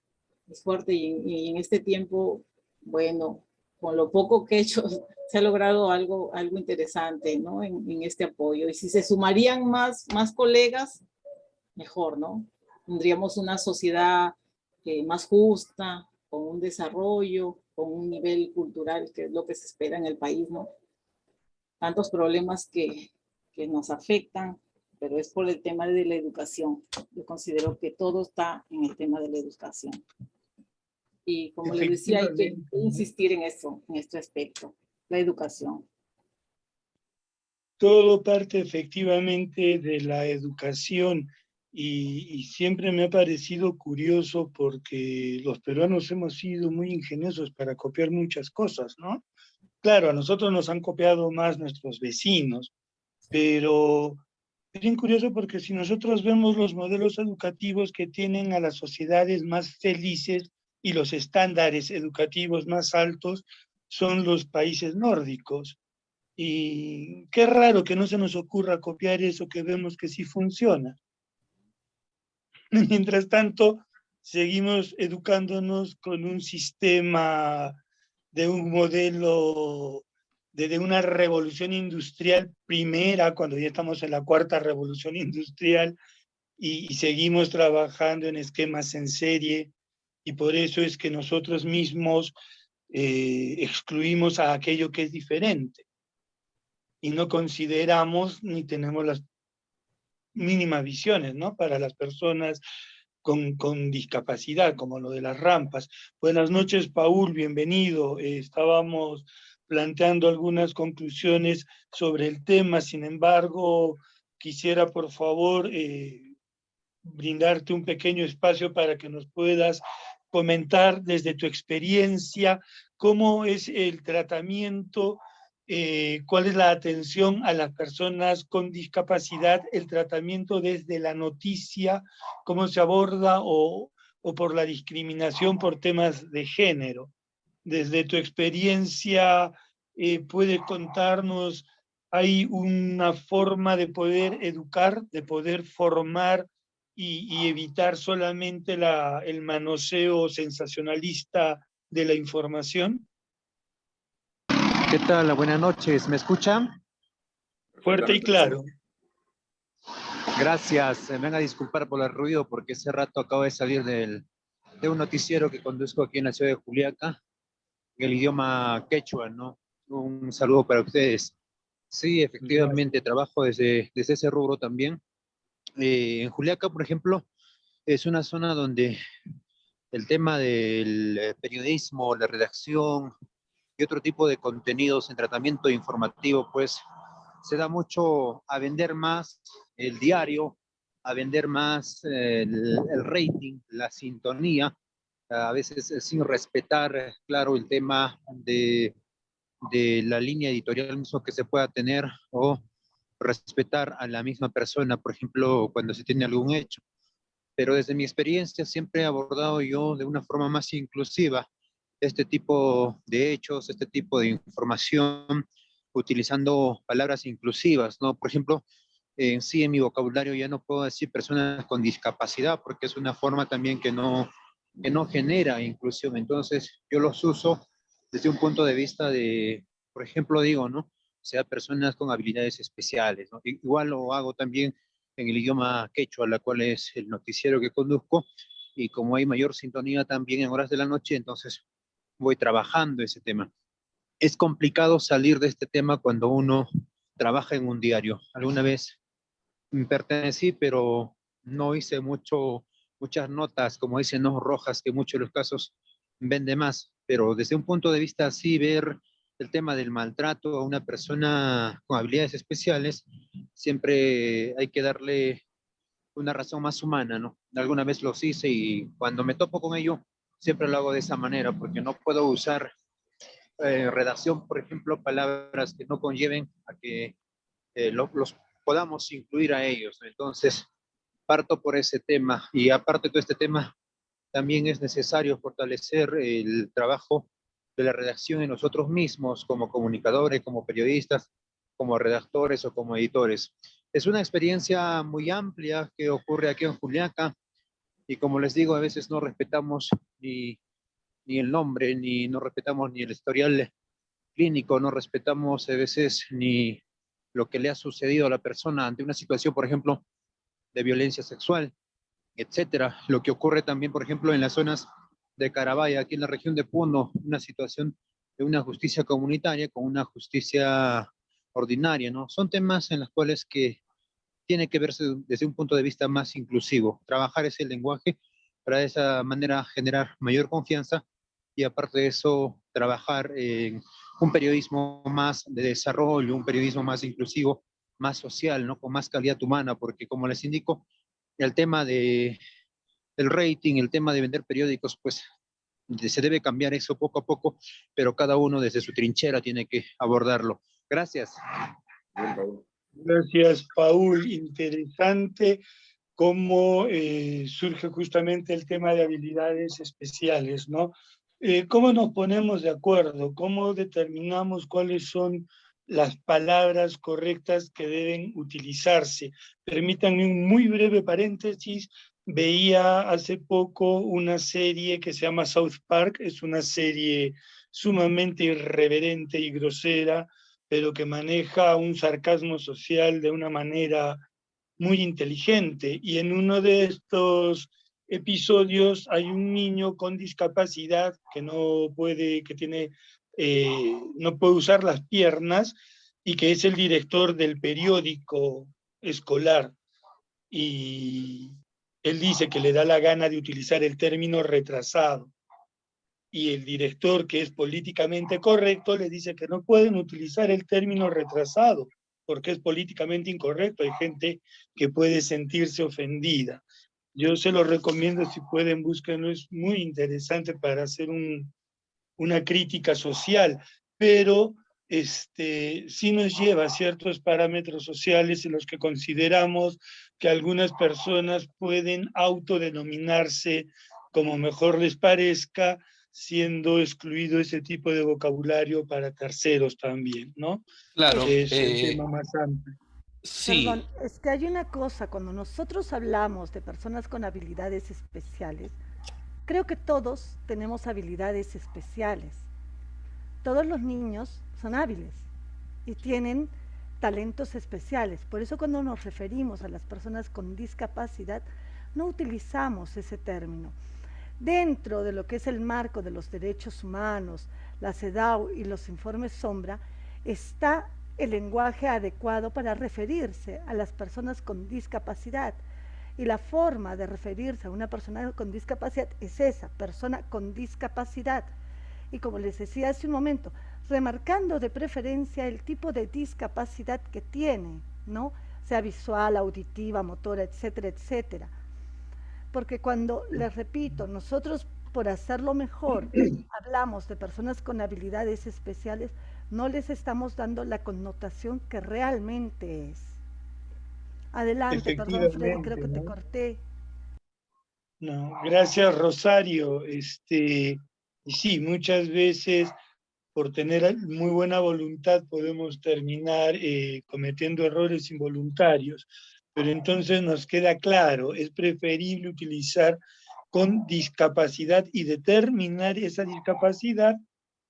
y en este tiempo, bueno, con lo poco que he hecho, se ha logrado algo interesante, ¿no? En este apoyo, y si se sumarían más colegas, mejor, ¿no? Tendríamos una sociedad más justa, con un desarrollo, con un nivel cultural, que es lo que se espera en el país, ¿no? Tantos problemas que nos afectan, pero es por el tema de la educación. Yo considero que todo está en el tema de la educación. Y como les decía, hay que insistir en eso, en este aspecto, la educación. Todo parte efectivamente de la educación. y siempre me ha parecido curioso porque los peruanos hemos sido muy ingeniosos para copiar muchas cosas, ¿no? Claro, a nosotros nos han copiado más nuestros vecinos, pero es bien curioso porque si nosotros vemos los modelos educativos que tienen a las sociedades más felices y los estándares educativos más altos son los países nórdicos. Y qué raro que no se nos ocurra copiar eso que vemos que sí funciona. Mientras tanto, seguimos educándonos con un sistema de un modelo de una revolución industrial primera, cuando ya estamos en la cuarta revolución industrial, y seguimos trabajando en esquemas en serie, y por eso es que nosotros mismos excluimos a aquello que es diferente, y no consideramos ni tenemos las mínimas visiones, ¿no? Para las personas con discapacidad, como lo de las rampas. Buenas noches, Paul, bienvenido. Estábamos planteando algunas conclusiones sobre el tema, sin embargo, quisiera por favor brindarte un pequeño espacio para que nos puedas comentar desde tu experiencia cómo es el tratamiento, cuál es la atención a las personas con discapacidad, el tratamiento desde la noticia, cómo se aborda o por la discriminación por temas de género. Desde tu experiencia, ¿puedes contarnos, hay una forma de poder educar, de poder formar y evitar solamente el manoseo sensacionalista de la información? ¿Qué tal? Buenas noches. ¿Me escuchan? Fuerte y claro. Gracias. Me van a disculpar por el ruido porque hace rato acabo de salir de un noticiero que conduzco aquí en la ciudad de Juliaca, en el idioma quechua, ¿no? Un saludo para ustedes. Sí, efectivamente, trabajo desde ese rubro también. En Juliaca, por ejemplo, es una zona donde el tema del periodismo, la redacción y otro tipo de contenidos en tratamiento informativo, pues se da mucho a vender más el diario, a vender más el rating, la sintonía, a veces sin respetar, claro, el tema de la línea editorial mismo que se pueda tener o respetar a la misma persona, por ejemplo, cuando se tiene algún hecho. Pero desde mi experiencia siempre he abordado yo de una forma más inclusiva este tipo de hechos, este tipo de información, utilizando palabras inclusivas, ¿no? Por ejemplo, en sí en mi vocabulario ya no puedo decir personas con discapacidad porque es una forma también que no genera inclusión. Entonces yo los uso desde un punto de vista de, por ejemplo, digo, ¿no? O sea, personas con habilidades especiales, ¿no? Igual lo hago también en el idioma quechua, la cual es el noticiero que conduzco, y como hay mayor sintonía también en horas de la noche, entonces voy trabajando ese tema. Es complicado salir de este tema cuando uno trabaja en un diario. Alguna vez pertenecí, pero no hice muchas notas, como dicen, no rojas, que en muchos de los casos vende más. Pero desde un punto de vista así, ver el tema del maltrato a una persona con habilidades especiales, siempre hay que darle una razón más humana, ¿no? Alguna vez los hice y cuando me topo con ello, siempre lo hago de esa manera, porque no puedo usar redacción, por ejemplo, palabras que no conlleven a que los podamos incluir a ellos, ¿no? Entonces, parto por ese tema y aparte de todo este tema, también es necesario fortalecer el trabajo de la redacción en nosotros mismos, como comunicadores, como periodistas, como redactores o como editores. Es una experiencia muy amplia que ocurre aquí en Juliaca y como les digo, a veces no respetamos ni el nombre, ni no respetamos ni el historial clínico, no respetamos a veces ni lo que le ha sucedido a la persona ante una situación, por ejemplo, de violencia sexual, etcétera. Lo que ocurre también, por ejemplo, en las zonas de Carabaya, aquí en la región de Puno, una situación de una justicia comunitaria con una justicia ordinaria, ¿no? Son temas en los cuales que tiene que verse desde un punto de vista más inclusivo, trabajar ese lenguaje para de esa manera generar mayor confianza y aparte de eso trabajar en un periodismo más de desarrollo, un periodismo más inclusivo, más social, ¿no? Con más calidad humana, porque como les indico, el tema del rating, el tema de vender periódicos, pues se debe cambiar eso poco a poco, pero cada uno desde su trinchera tiene que abordarlo. Gracias. Gracias, Paul. Interesante cómo surge justamente el tema de habilidades especiales, ¿no? ¿Cómo nos ponemos de acuerdo? ¿Cómo determinamos cuáles son las palabras correctas que deben utilizarse? Permítanme un muy breve paréntesis. Veía hace poco una serie que se llama South Park. Es una serie sumamente irreverente y grosera, pero que maneja un sarcasmo social de una manera muy inteligente. Y en uno de estos episodios hay un niño con discapacidad que no puede usar las piernas y que es el director del periódico escolar. Y él dice que le da la gana de utilizar el término retrasado. Y el director, que es políticamente correcto, le dice que no pueden utilizar el término retrasado, porque es políticamente incorrecto. Hay gente que puede sentirse ofendida. Yo se lo recomiendo, si pueden, búsquenlo, es muy interesante para hacer una crítica social, pero sí nos lleva a ciertos parámetros sociales en los que consideramos que algunas personas pueden autodenominarse como mejor les parezca, siendo excluido ese tipo de vocabulario para terceros también, ¿no? Claro. Es el tema más amplio. Sí. Perdón, es que hay una cosa, cuando nosotros hablamos de personas con habilidades especiales, creo que todos tenemos habilidades especiales. Todos los niños son hábiles y tienen talentos especiales. Por eso cuando nos referimos a las personas con discapacidad, no utilizamos ese término. Dentro de lo que es el marco de los derechos humanos, la CEDAW y los informes Sombra, está el lenguaje adecuado para referirse a las personas con discapacidad. Y la forma de referirse a una persona con discapacidad es esa, persona con discapacidad. Y como les decía hace un momento, remarcando de preferencia el tipo de discapacidad que tiene, ¿no? Sea visual, auditiva, motora, etcétera, etcétera. Porque cuando, les repito, nosotros por hacerlo mejor hablamos de personas con habilidades especiales, no les estamos dando la connotación que realmente es. Adelante, perdón, Freddy, creo que te corté. No, gracias, Rosario. Y sí, muchas veces por tener muy buena voluntad podemos terminar cometiendo errores involuntarios, pero entonces nos queda claro, es preferible utilizar con discapacidad y determinar esa discapacidad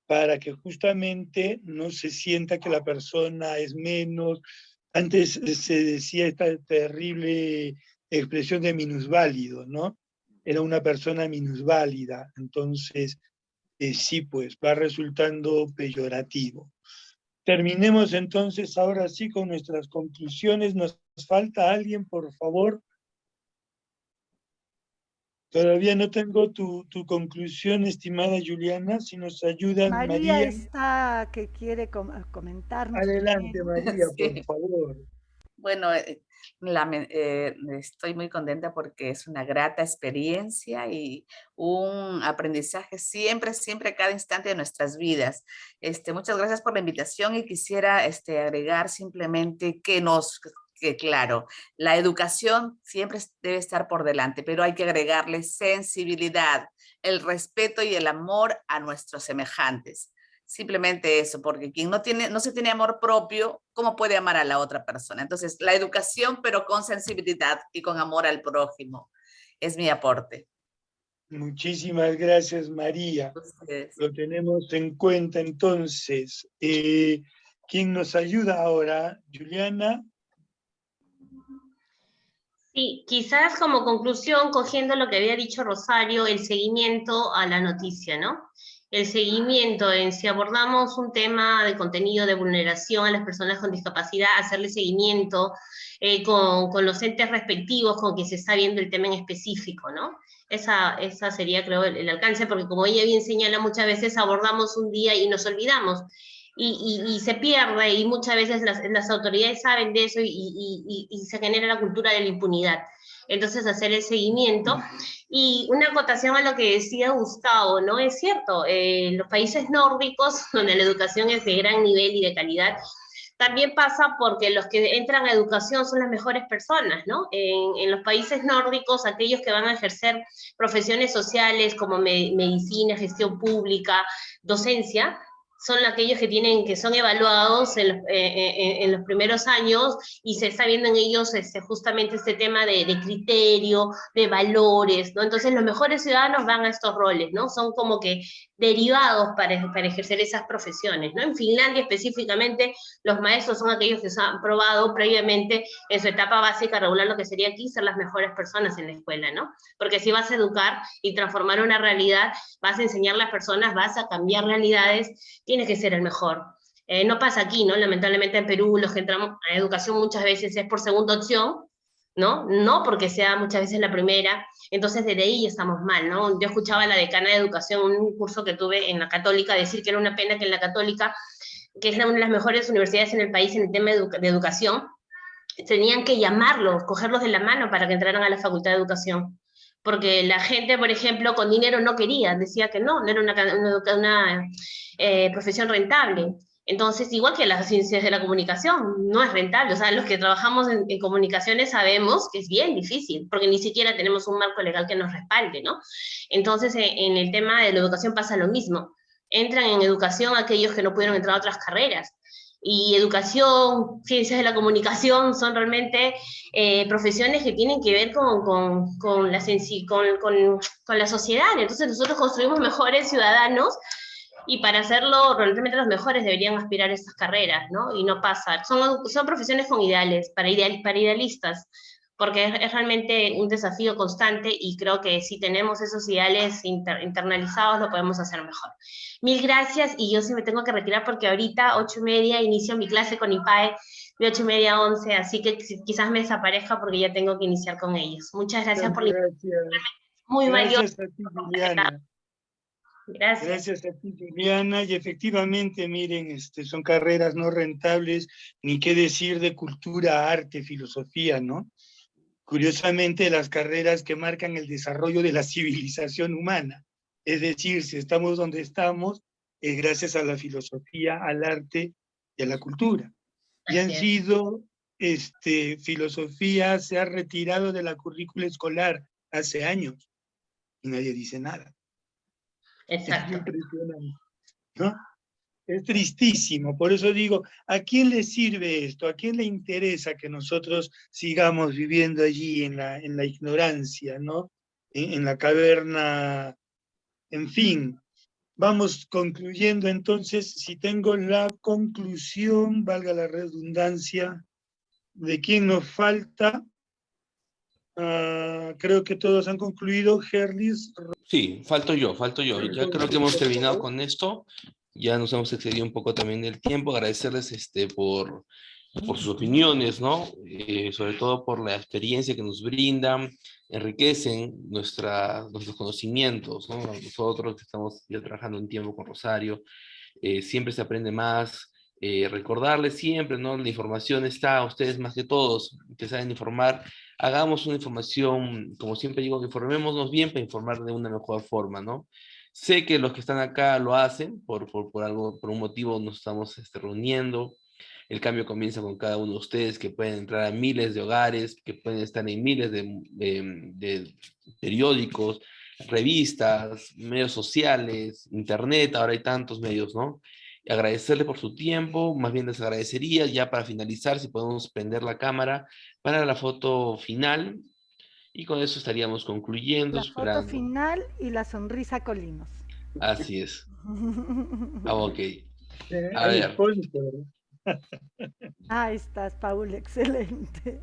para que justamente no se sienta que la persona es menos. Antes se decía esta terrible expresión de minusválido, ¿no? Era una persona minusválida, entonces sí, pues va resultando peyorativo. Terminemos entonces ahora sí con nuestras conclusiones. ¿Nos falta alguien, por favor? Todavía no tengo tu conclusión, estimada Juliana, si nos ayudan, María. Está que quiere comentarnos. Adelante, María, Sí. por favor. Bueno, estoy muy contenta porque es una grata experiencia y un aprendizaje siempre, cada instante de nuestras vidas. Muchas gracias por la invitación y quisiera agregar simplemente que claro, la educación siempre debe estar por delante, pero hay que agregarle sensibilidad, el respeto y el amor a nuestros semejantes. Simplemente eso, porque quien no se tiene amor propio, ¿cómo puede amar a la otra persona? Entonces, la educación, pero con sensibilidad y con amor al prójimo, es mi aporte. Muchísimas gracias, María. Ustedes. Lo tenemos en cuenta entonces. ¿Quién nos ayuda ahora? Juliana. Sí, quizás como conclusión, cogiendo lo que había dicho Rosario, el seguimiento a la noticia, ¿no? El seguimiento en si abordamos un tema de contenido de vulneración a las personas con discapacidad, hacerle seguimiento con los entes respectivos con quien se está viendo el tema en específico, ¿no? Esa sería, creo, el alcance, porque como ella bien señala, muchas veces abordamos un día y nos olvidamos. Y se pierde, y muchas veces las autoridades saben de eso y se genera la cultura de la impunidad. entonces hacer el seguimiento. Y una acotación a lo que decía Gustavo, ¿no? Es cierto, los países nórdicos, donde la educación es de gran nivel y de calidad, también pasa porque los que entran a educación son las mejores personas, ¿no? En los países nórdicos, aquellos que van a ejercer profesiones sociales como medicina, gestión pública, docencia, son aquellos que son evaluados en los primeros años y se está viendo en ellos justamente este tema de criterio, de valores, ¿no? Entonces los mejores ciudadanos van a estos roles, ¿no? Son como que derivados para ejercer esas profesiones, ¿no? En Finlandia específicamente los maestros son aquellos que se han probado previamente en su etapa básica regular lo que sería aquí ser las mejores personas en la escuela, ¿no? Porque si vas a educar y transformar una realidad, vas a enseñar a las personas, vas a cambiar realidades, tienes que ser el mejor. No pasa aquí, ¿no? Lamentablemente en Perú los que entramos a educación muchas veces es por segunda opción, ¿no? No porque sea muchas veces la primera, entonces desde ahí ya estamos mal, ¿no? Yo escuchaba a la decana de educación en un curso que tuve en la Católica decir que era una pena que en la Católica, que es una de las mejores universidades en el país en el tema de educación, tenían que llamarlos, cogerlos de la mano para que entraran a la Facultad de Educación. Porque la gente, por ejemplo, con dinero no quería, decía que no era una profesión rentable. Entonces, igual que las ciencias de la comunicación, no es rentable. O sea, los que trabajamos en comunicaciones sabemos que es bien difícil, porque ni siquiera tenemos un marco legal que nos respalde, ¿no? Entonces, en el tema de la educación pasa lo mismo. Entran en educación aquellos que no pudieron entrar a otras carreras. Y educación, ciencias de la comunicación son realmente profesiones que tienen que ver con la sociedad. Entonces nosotros construimos mejores ciudadanos y para hacerlo realmente los mejores deberían aspirar a estas carreras, ¿no? Y no pasa. Son profesiones con ideales, para idealistas, porque es realmente un desafío constante y creo que si tenemos esos ideales internalizados lo podemos hacer mejor. Mil gracias y yo sí me tengo que retirar porque ahorita 8:30 inicio mi clase con IPAE de 8:30 a 11, así que quizás me desaparezca porque ya tengo que iniciar con ellos. Muchas gracias por la invitación. Muy valioso. Gracias a ti, Juliana. Gracias. Gracias a ti, Juliana. Y efectivamente, miren, son carreras no rentables, ni qué decir de cultura, arte, filosofía, ¿no? Curiosamente, las carreras que marcan el desarrollo de la civilización humana. Es decir, si estamos donde estamos, es gracias a la filosofía, al arte y a la cultura. Y han sido, filosofía se ha retirado de la currícula escolar hace años y nadie dice nada. Exacto. Es impresionante, ¿no? Es tristísimo, por eso digo, ¿a quién le sirve esto? ¿A quién le interesa que nosotros sigamos viviendo allí en la ignorancia, ¿no? En la caverna, en fin. Vamos concluyendo entonces, si tengo la conclusión, valga la redundancia, de quién nos falta. Creo que todos han concluido. Gerlis. Sí, falto yo. Ya creo que hemos terminado con esto. Ya nos hemos excedido un poco también del tiempo. Agradecerles por sus opiniones, ¿no? Sobre todo por la experiencia que nos brindan, enriquecen nuestros conocimientos, ¿no? Nosotros que estamos ya trabajando un tiempo con Rosario, siempre se aprende más. Recordarles siempre, ¿no? La información está a ustedes más que todos, que saben informar. Hagamos una información, como siempre digo, informémonos bien para informar de una mejor forma, ¿no? Sé que los que están acá lo hacen, por un motivo nos estamos reuniendo. El cambio comienza con cada uno de ustedes, que pueden entrar a miles de hogares, que pueden estar en miles de periódicos, revistas, medios sociales, internet, ahora hay tantos medios, ¿no? Y agradecerle por su tiempo, más bien les agradecería, ya para finalizar, si podemos prender la cámara para la foto final, y con eso estaríamos concluyendo, La esperando. foto final y la sonrisa Colinos. Así es. Ok. A ver. Ahí estás, Paul, excelente.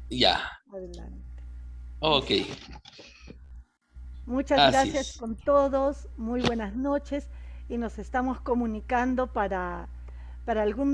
Ya. Adelante. Ok. Muchas gracias con todos, muy buenas noches y nos estamos comunicando para algún